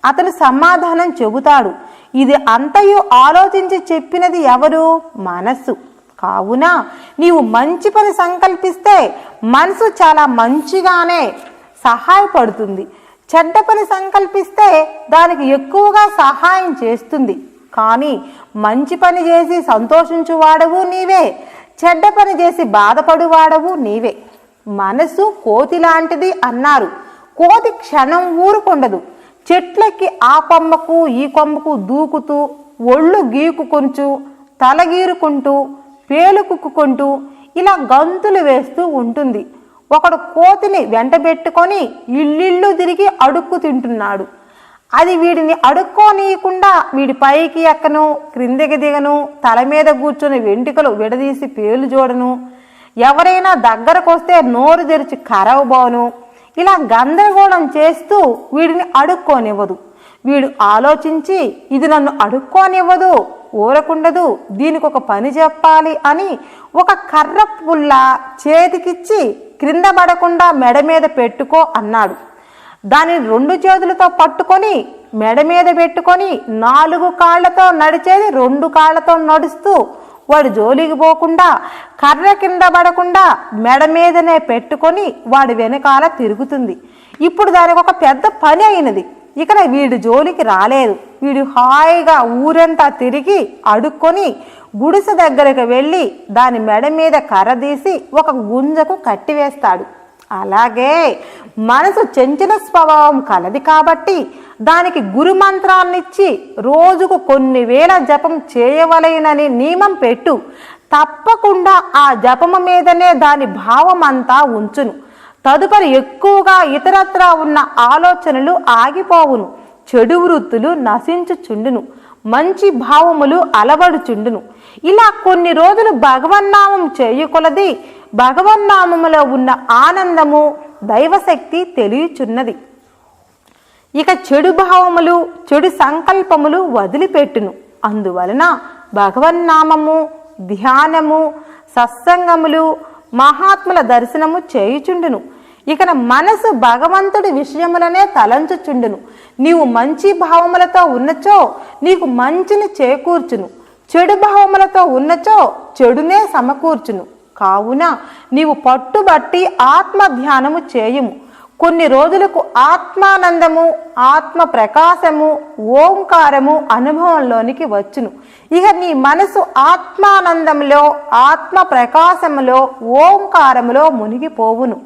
అతను సమాధానం చెబుతాడు. ఇది అంతయు ఆలోచించి చెప్పినది ఎవరు? మనస్సు. కావున నీవు మంచి పని సంకల్పిస్తే మనసు చాలా మంచిగానే సహాయపడుతుంది. చెడ్డ పని సంకల్పిస్తే దానికి ఎక్కువగా సహాయం చేస్తుంది. కానీ మంచి పని చేసి సంతోషించువాడవు నీవే, చెడ్డ పని చేసి బాధపడువాడవు నీవే. మనసు కోతి లాంటిది అన్నారు. కోతి క్షణం ఊరుకొండదు. చెట్లకి ఆ కొమ్మకు ఈ కొమ్మకు దూకుతూ, ఒళ్ళు గీకుకొంచు, తలగీరుకుంటూ, పేలు కుక్కుంటూ ఇలా గంతులు వేస్తూ ఉంటుంది. ఒకడు కోతిని వెంటబెట్టుకొని ఇల్లిళ్ళు తిరిగి అడుక్కు తింటున్నాడు. అది వీడిని అడుక్కోనీయకుండా వీడి పైకి ఎక్కను, క్రిందికి దిగను, తల మీద కూర్చొని వెంట్రుకలు విడదీసి పేలు చూడను, ఎవరైనా దగ్గరకు వస్తే నోరు తెరిచి కరవబోను, ఇలా గందరగోళం చేస్తూ వీడిని అడుక్కోనివ్వదు. వీడు ఆలోచించి ఇది నన్ను అడుక్కోనివ్వదు, ఊరకుండదు, దీనికి ఒక పని చెప్పాలి అని ఒక కర్ర పుల్ల చేతికిచ్చి క్రింద పడకుండా మెడ మీద పెట్టుకో అన్నాడు. దానిని 2 చేతులతో పట్టుకొని మెడ మీద పెట్టుకొని 4 కాళ్లతో నడిచేది 2 కాళ్లతో నడుస్తూ వాడు జోలికి పోకుండా కర్ర కింద పడకుండా మెడ మీదనే పెట్టుకొని వాడి వెనకాల తిరుగుతుంది. ఇప్పుడు దానికి ఒక పెద్ద పని అయినది. ఇక వీడి జోలికి రాలేదు. వీడు హాయిగా ఊరంతా తిరిగి అడుక్కొని గుడిసె దగ్గరకు వెళ్ళి దాని మెడ మీద కర్ర తీసి ఒక గుంజకు కట్టివేస్తాడు. అలాగే మనసు చంచల స్వభావం కలది కాబట్టి దానికి గురు మంత్రాన్నిచ్చి రోజుకు కొన్ని వేల జపం చేయవలెనని నియమం పెట్టు. తప్పకుండా ఆ జపము మీదనే దాని భావం అంతా ఉంచును. తదుపరి ఎక్కువగా ఇతరత్రా ఉన్న ఆలోచనలు ఆగిపోవును. చెడు వృత్తులు నశించుచుండును. మంచి భావములు అలవడుచుండును. ఇలా కొన్ని రోజులు భగవన్నామం చేయుకొలది భగవన్నామములో ఉన్న ఆనందము దైవశక్తి తెలియచున్నది. ఇక చెడు భావములు చెడు సంకల్పములు వదిలిపెట్టును. అందువలన భగవన్నామము ధ్యానము సత్సంగములు మహాత్ముల దర్శనము చేయుచుండును. ఇక మనసు భగవంతుడి విషయములనే తలంచుచుండును. నీవు మంచి భావములతో ఉన్నచో నీకు మంచిని చేకూర్చును. చెడు భావములతో ఉన్నచో చెడునే సమకూర్చును. కావున నీవు పట్టుబట్టి ఆత్మ ధ్యానము చేయుము. కొన్ని రోజులకు ఆత్మానందము ఆత్మ ప్రకాశము ఓంకారము అనుభవంలోనికి వచ్చును. ఇక నీ మనసు ఆత్మానందంలో ఆత్మ ప్రకాశములో ఓంకారములో మునిగిపోవును.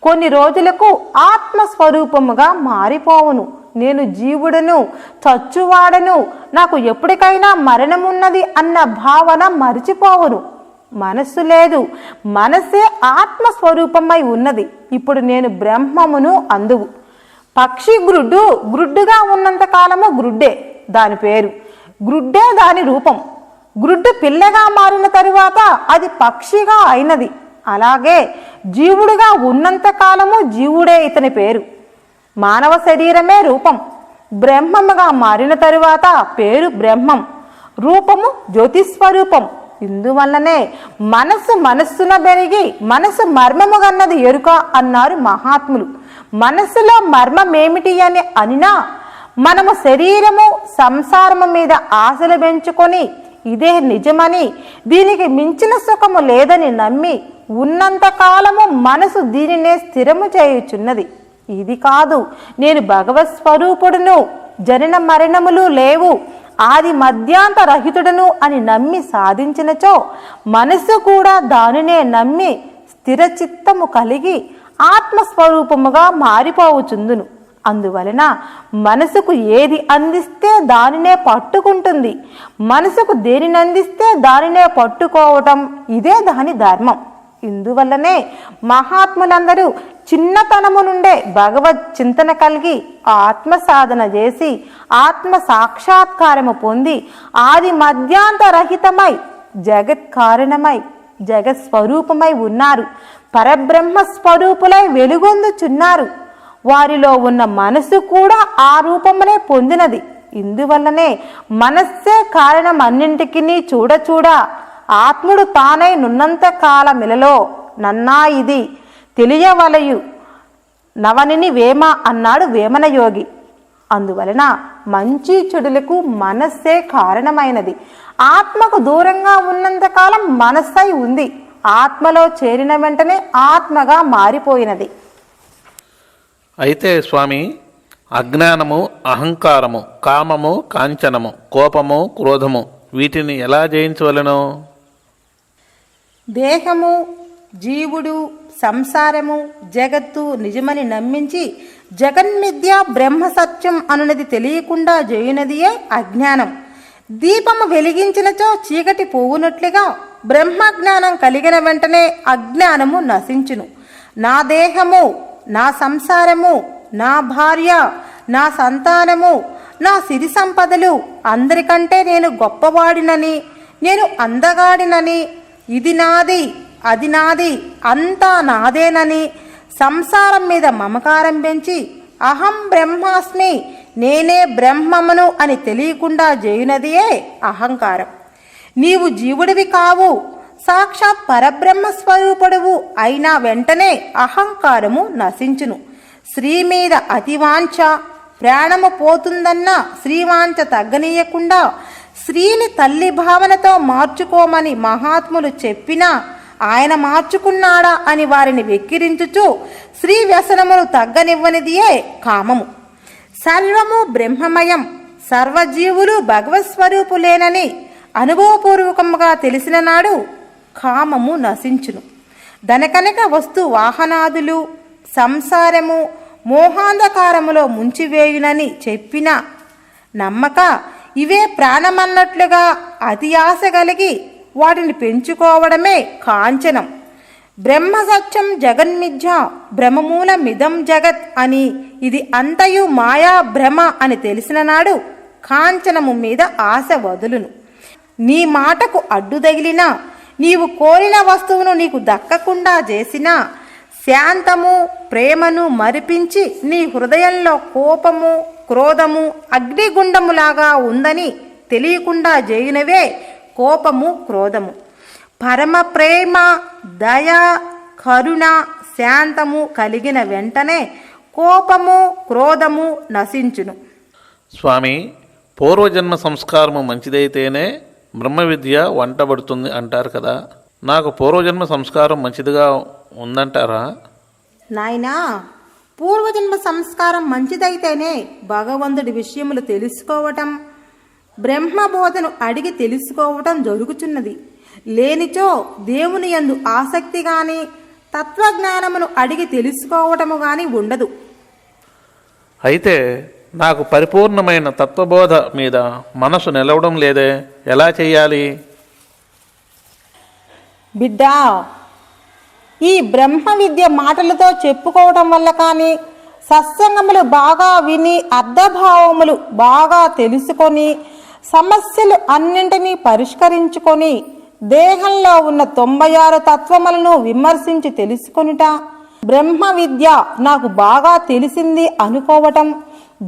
కొన్ని రోజులకు ఆత్మస్వరూపముగా మారిపోవును. నేను జీవుడను చచ్చువాడను నాకు ఎప్పటికైనా మరణమున్నది అన్న భావన మరిచిపోవును. మనస్సు లేదు, మనసే ఆత్మస్వరూపమై ఉన్నది. ఇప్పుడు నేను బ్రహ్మమును అందువు. పక్షి గ్రుడ్డుగా ఉన్నంత కాలము గ్రుడ్డే దాని పేరు, గ్రుడ్డే దాని రూపం. గ్రుడ్డు పిల్లగా మారిన తరువాత అది పక్షిగా అయినది. అలాగే జీవుడుగా ఉన్నంత కాలము జీవుడే ఇతని పేరు. మానవ శరీరమే రూపం. బ్రహ్మముగా మారిన తరువాత పేరు బ్రహ్మం, రూపము జ్యోతిస్వరూపం. ఇందువల్లనే మనస్సున పెరిగి మనసు మర్మముగన్నది ఎరుక అన్నారు మహాత్ములు. మనస్సులో మర్మమేమిటి అని అనినా మనము శరీరము సంసారము మీద ఆశలు పెంచుకొని ఇదే నిజమని దీనికి మించిన సుఖము లేదని నమ్మి ఉన్నంత కాలము మనసు దీనినే స్థిరము చేయుచున్నది. ఇది కాదు, నేను భగవత్ స్వరూపుడును, జనన మరణములు లేవు, ఆది మధ్యాంత రహితుడను అని నమ్మి సాధించినచో మనసు కూడా దానినే నమ్మి స్థిరచిత్తము కలిగి ఆత్మస్వరూపముగా మారిపోవుచుందును. అందువలన మనసుకు ఏది అందిస్తే దానినే పట్టుకుంటుంది. మనసుకు దేనిని అందిస్తే దానినే పట్టుకోవటం ఇదే దాని ధర్మం. ఇందువల్లనే మహాత్ములందరూ చిన్నతనము నుండే భగవత్ చింతన కలిగి ఆత్మ సాధన చేసి ఆత్మ సాక్షాత్కారము పొంది ఆది మధ్యాంత రహితమై జగత్ కారణమై జగత్ స్వరూపమై ఉన్నారు. పరబ్రహ్మ స్వరూపులై వెలుగొందుచున్నారు. వారిలో ఉన్న మనసు కూడా ఆ రూపమునే పొందినది. ఇందువల్లనే మనస్సే కారణం అన్నింటికి చూడ ఆత్ముడు తానై నున్నంత కాలమిలలో నన్నా ఇది తెలియవలయు నవనిని వేమ అన్నాడు వేమన యోగి. అందువలన మంచి చెడులకు మనస్సే కారణమైనది. ఆత్మకు దూరంగా ఉన్నంతకాలం మనస్సై ఉంది. ఆత్మలో చేరిన వెంటనే ఆత్మగా మారిపోయినది. అయితే స్వామి, అజ్ఞానము అహంకారము కామము కాంచనము కోపము క్రోధము వీటిని ఎలా జయించవలెను? దేహము జీవుడు సంసారము జగత్తు నిజమని నమ్మించి జగన్మిథ్య బ్రహ్మ సత్యం అనునది తెలియకుండా చేయునదియే అజ్ఞానం. దీపము వెలిగించినచో చీకటి పోవునట్లుగా బ్రహ్మజ్ఞానం కలిగిన వెంటనే అజ్ఞానము నశించును. నా దేహము నా సంసారము నా భార్య నా సంతానము నా సిరి సంపదలు అందరికంటే నేను గొప్పవాడినని నేను అందగాడినని ఇది నాది అది నాది అంతా నాదేనని సంసారం మీద మమకారం పెంచి అహం బ్రహ్మాస్మి నేనే బ్రహ్మమును అని తెలియకుండా చేయునదియే అహంకారం. నీవు జీవుడివి కావు, సాక్షాత్ పరబ్రహ్మ స్వరూపుడువు అయినా వెంటనే అహంకారము నశించును. స్త్రీ మీద అతివాంఛ, ప్రాణము పోతుందన్న శ్రీవాంఛ తగ్గనీయకుండా స్త్రీని తల్లి భావనతో మార్చుకోమని మహాత్ములు చెప్పినా ఆయన మార్చుకున్నాడా అని వారిని వెక్కిరించుచు స్త్రీ వ్యసనమును తగ్గనివ్వనిదియే కామము. సర్వము బ్రహ్మమయం, సర్వజీవులు భగవత్స్వరూపులేనని అనుభవపూర్వకముగా తెలిసిన నాడు కామము నశించును. ధనకనక వస్తు వాహనాదులు సంసారము మోహాంధకారములో ముంచివేయునని చెప్పిన నమ్మక ఇవే ప్రాణమన్నట్లుగా అతి ఆశ కలిగి వాటిని పెంచుకోవడమే కాంచనం. బ్రహ్మ సత్యం జగన్మిథ్య భ్రమమూలమిదం జగత్ అని ఇది అంతయు మాయా భ్రమ అని తెలిసిన నాడు కాంచనము మీద ఆశ వదులును. నీ మాటకు అడ్డు తగిలినా, నీవు కోరిన వస్తువును నీకు దక్కకుండా చేసినా, శాంతము ప్రేమను మరిపించి నీ హృదయంలో కోపము క్రోధము అగ్నిగుండములాగా ఉందని తెలియకుండా చేయునవే కోపము క్రోధము. పరమ ప్రేమ దయ కరుణ శాంతము కలిగిన వెంటనే కోపము క్రోధము నశించును. స్వామి, పూర్వజన్మ సంస్కారము మంచిదైతేనే బ్రహ్మ విద్య వంటబడుతుంది అంటారు కదా, నాకు పూర్వజన్మ సంస్కారం మంచిదిగా ఉందంటారా? నాయనా, పూర్వజన్మ సంస్కారం మంచిదైతేనే భగవంతుడి విషయములు తెలుసుకోవటం, బ్రహ్మబోధను అడిగి తెలుసుకోవటం జరుగుచున్నది. లేనిచో దేవుని యందు ఆసక్తి గాని తత్వజ్ఞానమును అడిగి తెలుసుకోవటము గాని ఉండదు. అయితే నాకు పరిపూర్ణమైన తత్వబోధ మీద మనసు నిలవడం లేదే, ఎలా చెయ్యాలి? బిడ్డా, ఈ బ్రహ్మ విద్య మాటలతో చెప్పుకోవటం వల్ల కానీ సత్సంగములు బాగా విని అర్థభావములు బాగా తెలుసుకొని సమస్యలు అన్నింటినీ పరిష్కరించుకొని దేహంలో ఉన్న 96 తత్వములను విమర్శించి తెలుసుకొనుట, బ్రహ్మ విద్య నాకు బాగా తెలిసింది అనుకోవటం,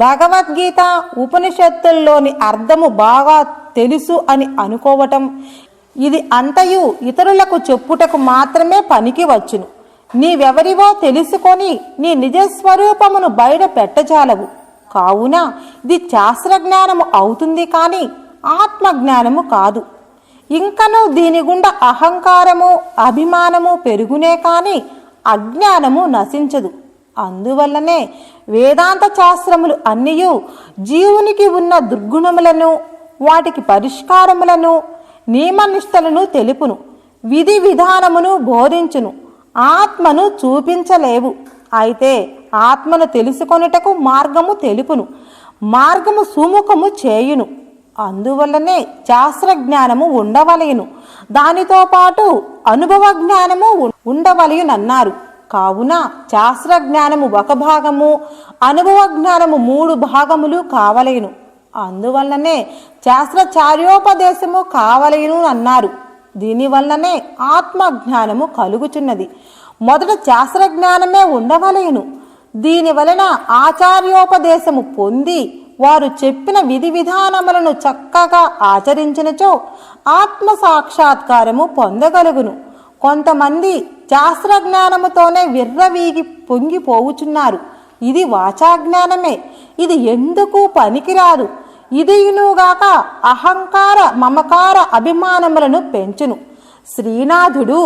భగవద్గీత ఉపనిషత్తుల్లోని అర్థము బాగా తెలుసు అని అనుకోవటం, ఇది అంతయు ఇతరులకు చెప్పుటకు మాత్రమే పనికి వచ్చును. నీవెవరివో తెలుసుకొని నీ నిజస్వరూపమును బయట పెట్టజాలవు. కావున ఇది శాస్త్రజ్ఞానము అవుతుంది కానీ ఆత్మజ్ఞానము కాదు. ఇంకనూ దీని గుండా అహంకారము అభిమానము పెరుగునే కాని అజ్ఞానము నశించదు. అందువల్లనే వేదాంత శాస్త్రములు అన్నియు జీవునికి ఉన్న దుర్గుణములను వాటికి పరిష్కారములను నియమనిష్టలను తెలుపును, విధి విధానమును బోధించును, ఆత్మను చూపించలేవు. అయితే ఆత్మను తెలుసుకొనుటకు మార్గము తెలుపును, మార్గము సుముఖము చేయును. అందువల్లనే శాస్త్రజ్ఞానము ఉండవలయును, దానితో పాటు అనుభవ జ్ఞానము ఉండవలయునన్నారు. కావున శాస్త్రజ్ఞానము ఒక భాగము, అనుభవ జ్ఞానము 3 భాగములు కావలయును. అందువల్లనే శాస్త్రచార్యోపదేశము కావలయును అన్నారు. దీనివల్లనే ఆత్మజ్ఞానము కలుగుచున్నది. మొదట శాస్త్రజ్ఞానమే ఉండవలయును. దీని వలన ఆచార్యోపదేశము పొంది వారు చెప్పిన విధి విధానములను చక్కగా ఆచరించినచో ఆత్మ సాక్షాత్కారము పొందగలుగును. కొంతమంది శాస్త్రజ్ఞానముతోనే విర్రవీగి పొంగిపోవుచున్నారు. ఇది వాచాజ్ఞానమే, ఇది ఎందుకు పనికిరాదు. ఇదియునుగాక అహంకార మమకార అభిమానములను పెంచును. శ్రీనాథుడు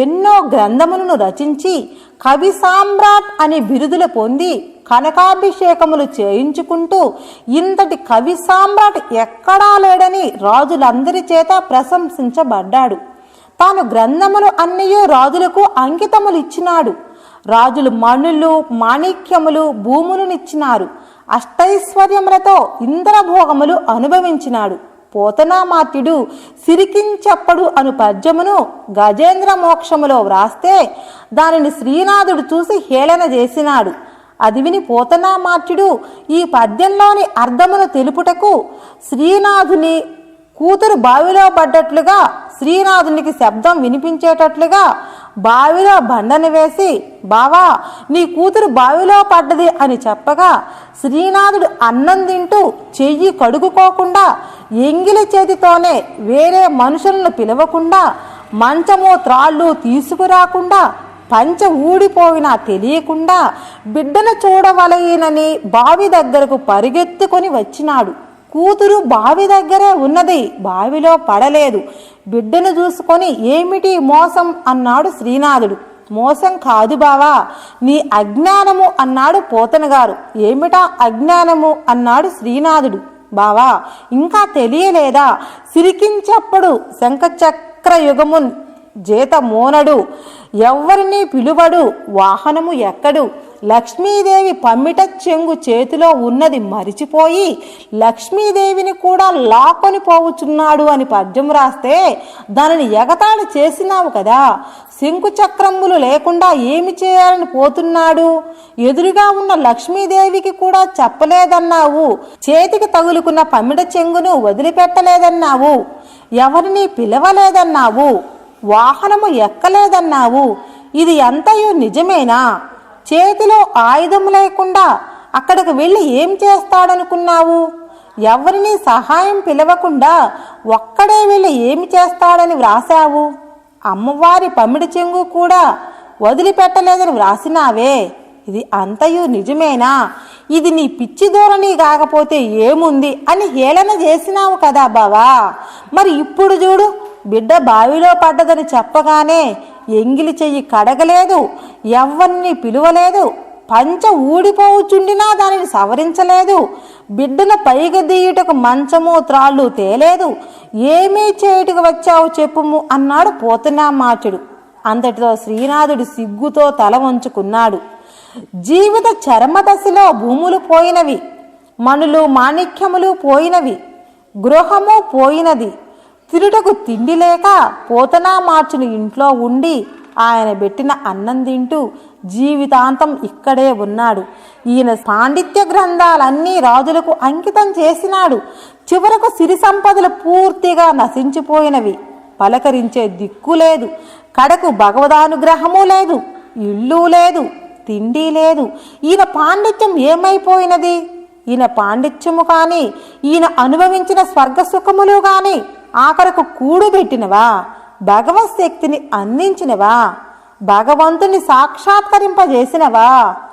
ఎన్నో గ్రంథములను రచించి కవి సామ్రాట్ అని బిరుదులు పొంది కనకాభిషేకములు చేయించుకుంటూ ఇంతటి కవి సామ్రాట్ ఎక్కడా లేడని రాజులందరి చేత ప్రశంసించబడ్డాడు. తాను గ్రంథములు అన్నయూ రాజులకు అంకితములు ఇచ్చినాడు. రాజులు మణులు మాణిక్యములు భూములనిచ్చినారు. అష్టైశ్వర్యములతో ఇంద్రభోగములు అనుభవించినాడు. పోతనామాత్యుడు సిరికించెప్పడు అను పద్యమును గజేంద్ర మోక్షములో వ్రాస్తే దానిని శ్రీనాథుడు చూసి హేళన చేసినాడు. అది విని పోతనామాత్యుడు ఈ పద్యంలోని అర్థమును తెలుపుటకు శ్రీనాథుని కూతురు బావిలో పడ్డట్లుగా శ్రీనాథునికి శబ్దం వినిపించేటట్లుగా బావిలో బండను వేసి, బావా నీ కూతురు బావిలో పడ్డది అని చెప్పగా శ్రీనాథుడు అన్నం తింటూ చెయ్యి కడుగుకోకుండా ఎంగిలి చేతితోనే వేరే మనుషులను పిలవకుండా మంచము త్రాళ్ళు తీసుకురాకుండా పంచ ఊడిపోయినా తెలియకుండా బిడ్డను చూడవలయనని బావి దగ్గరకు పరిగెత్తుకొని వచ్చినాడు. కూతురు బావి దగ్గరే ఉన్నది, బావిలో పడలేదు. బిడ్డను చూసుకొని ఏమిటి మోసం అన్నాడు శ్రీనాథుడు. మోసం కాదు బావా, నీ అజ్ఞానము అన్నాడు పోతన గారు. ఏమిటా అజ్ఞానము అన్నాడు శ్రీనాథుడు. బావా ఇంకా తెలియలేదా? సిరికించప్పుడు శంఖచక్ర యుగమున్ చేత మోనడు, ఎవ్వరిని పిలువడు, వాహనము ఎక్కడు. లక్ష్మీదేవి పమ్మిట చెంగు చేతిలో ఉన్నది మరిచిపోయి లక్ష్మీదేవిని కూడా లాక్కొని పోవుచున్నాడు అని పద్యం రాస్తే దానిని ఎగతాళి చేసినావు కదా. శంకు చక్రములు లేకుండా ఏమి చేయాలని పోతున్నాడు? ఎదురుగా ఉన్న లక్ష్మీదేవికి కూడా చెప్పలేదన్నావు. చేతికి తగులుకున్న పమ్మిట చెంగును వదిలిపెట్టలేదన్నావు. ఎవరిని పిలవలేదన్నావు. వాహనము ఎక్కలేదన్నావు. ఇది అంతయు నిజమేనా? చేతిలో ఆయుధం లేకుండా అక్కడికి వెళ్ళి ఏం చేస్తాడనుకున్నావు? ఎవరిని సహాయం పిలవకుండా ఒక్కడే వెళ్ళి ఏమి చేస్తాడని వ్రాసావు. అమ్మవారి పమ్మిడి చెంగు కూడా వదిలిపెట్టలేదని వ్రాసినావే. ఇది అంతయు నిజమేనా? ఇది నీ పిచ్చి ధోరణి కాకపోతే ఏముంది అని హేళన చేసినావు కదా బావా. మరి ఇప్పుడు చూడు, బిడ్డ బావిలో పడ్డదని చెప్పగానే ఎంగిలి చెయ్యి కడగలేదు, ఎవ్వరిని పిలువలేదు, పంచ ఊడిపోవుచుండినా దానిని సవరించలేదు, బిడ్డను పైకి దీయుటకు మంచము త్రాళ్ళు తేలేదు. ఏమీ చేయుటకు వచ్చావు చెప్పుము అన్నాడు పోతనామాచుడు. అంతటితో శ్రీనాథుడు సిగ్గుతో తల వంచుకున్నాడు. జీవిత చర్మదశలో భూములు పోయినవి, మణులు మాణిక్యములు పోయినవి, గృహము పోయినది. తిరుటకు తిండి లేక పోతనామాచుని ఇంట్లో ఉండి ఆయన పెట్టిన అన్నం తింటూ జీవితాంతం ఇక్కడే ఉన్నాడు. ఈయన పాండిత్య గ్రంథాలన్నీ రాజులకు అంకితం చేసినాడు. చివరకు సిరి సంపదలు పూర్తిగా నశించిపోయినవి. పలకరించే దిక్కు లేదు, కడకు భగవదానుగ్రహము లేదు, ఇల్లు లేదు, తిండి లేదు. ఈయన పాండిత్యం ఏమైపోయినది? ఈయన పాండిత్యము కానీ ఈయన అనుభవించిన స్వర్గ సుఖములు కానీ ఆఖరకు కూడుబెట్టినవా? భగవత్ శక్తిని అందించినవా? భగవంతుని సాక్షాత్కరింపజేసినవా?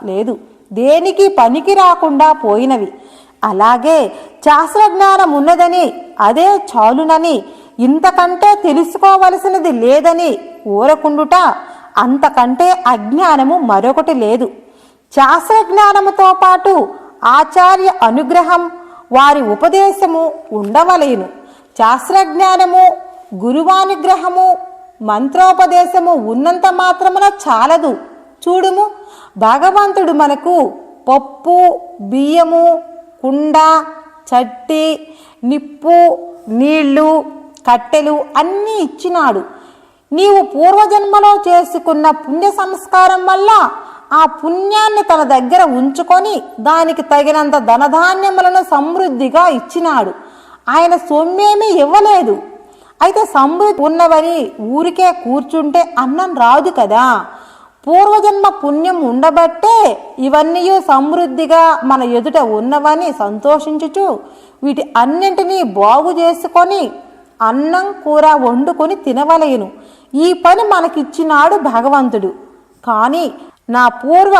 లేదు, దేనికి పనికి రాకుండా పోయినవి. అలాగే శాస్త్రజ్ఞానం ఉన్నదని అదే చాలునని ఇంతకంటే తెలుసుకోవలసినది లేదని ఊరకుండుట అంతకంటే అజ్ఞానము మరొకటి లేదు. శాస్త్రజ్ఞానముతో పాటు ఆచార్య అనుగ్రహం, వారి ఉపదేశము ఉండవలేను. శాస్త్రజ్ఞానము, గురువానుగ్రహము, మంత్రోపదేశము ఉన్నంత మాత్రమున చాలదు. చూడుము, భగవంతుడు మనకు పప్పు, బియ్యము, కుండ, చట్టి, నిప్పు, నీళ్లు, కట్టెలు అన్నీ ఇచ్చినాడు. నీవు పూర్వజన్మలో చేసుకున్న పుణ్య సంస్కారం వల్ల ఆ పుణ్యాన్ని తన దగ్గర ఉంచుకొని దానికి తగినంత ధనధాన్యములను సమృద్ధిగా ఇచ్చినాడు. ఆయన సొమ్మేమీ ఇవ్వలేదు. అయితే సమృద్ధి ఉన్నవని ఊరికే కూర్చుంటే అన్నం రాదు కదా. పూర్వజన్మ పుణ్యం ఉండబట్టే ఇవన్నీ సమృద్ధిగా మన ఎదుట ఉన్నవని సంతోషించుచు వీటి అన్నింటినీ బాగు చేసుకొని అన్నం కూర వండుకొని తినవలేను. ఈ పని మనకిచ్చినాడు భగవంతుడు. కానీ నా పూర్వ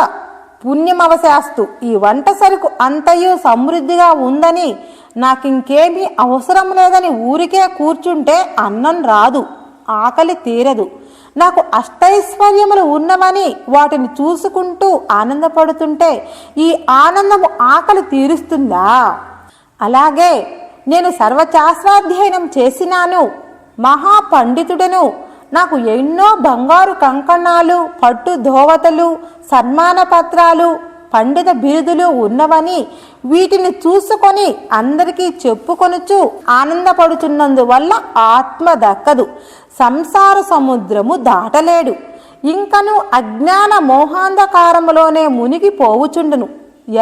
పుణ్యమవశాస్తు ఈ వంట సరుకు అంతయు సమృద్ధిగా ఉందని, నాకింకేమీ అవసరం లేదని ఊరికే కూర్చుంటే అన్నం రాదు, ఆకలి తీరదు. నాకు అష్టైశ్వర్యములు ఉన్నవని వాటిని చూసుకుంటూ ఆనందపడుతుంటే ఈ ఆనందము ఆకలి తీరుస్తుందా? అలాగే నేను సర్వశాస్త్రాధ్యయనం చేసినాను, మహాపండితుడను, నాకు ఎన్నో బంగారు కంకణాలు, పట్టు ధోవతలు, సన్మాన పత్రాలు, పండిత బిరుదులు ఉన్నవని వీటిని చూసుకొని అందరికీ చెప్పుకొనుచు ఆనందపడుచున్నందువల్ల ఆత్మ దక్కదు, సంసార సముద్రము దాటలేడు. ఇంకను అజ్ఞాన మోహాంధకారములోనే మునిగిపోవుచుండును,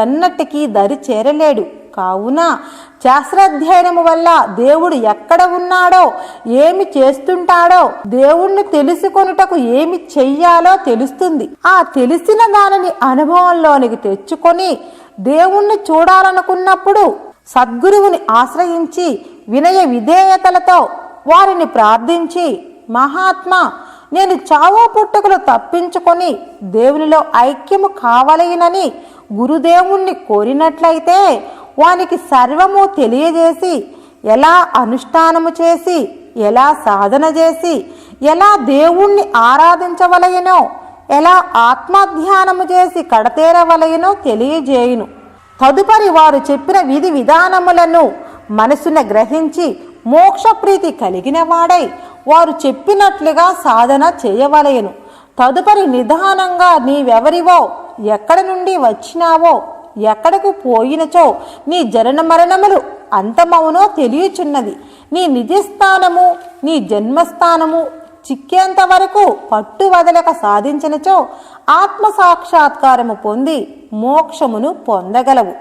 ఎన్నటికీ దరి చేరలేడు. కావున శాస్త్రాధ్యయనము వల్ల దేవుడు ఎక్కడ ఉన్నాడో, ఏమి చేస్తుంటాడో, దేవుణ్ణి తెలుసుకొనుటకు ఏమి చెయ్యాలో తెలుస్తుంది. ఆ తెలిసిన దానిని అనుభవంలోనికి తెచ్చుకొని దేవుణ్ణి చూడాలనుకున్నప్పుడు సద్గురువుని ఆశ్రయించి వినయ విధేయతలతో వారిని ప్రార్థించి, మహాత్మా, నేను చావో పుట్టుకలు తప్పించుకొని దేవునిలో ఐక్యము కావలేనని గురుదేవుణ్ణి కోరినట్లయితే వానికి సర్వము తెలియజేసి, ఎలా అనుష్ఠానము చేసి, ఎలా సాధన చేసి, ఎలా దేవుణ్ణి ఆరాధించవలయనో, ఎలా ఆత్మధ్యానము చేసి కడతేరవలయనో తెలియజేయును. తదుపరి వారు చెప్పిన విధి విధానములను మనసున గ్రహించి మోక్షప్రీతి కలిగిన వాడై వారు చెప్పినట్లుగా సాధన చేయవలయను. తదుపరి నిదానంగా నీవెవరివో, ఎక్కడి నుండి వచ్చినావో, ఎక్కడకు పోయినచో, నీ జనన మరణములు అంతమవునో తెలియచున్నది. నీ నిజస్థానము, నీ జన్మస్థానము చిక్కేంత వరకు పట్టు వదలక సాధించినచో ఆత్మ సాక్షాత్కారము పొంది మోక్షమును పొందగలవు.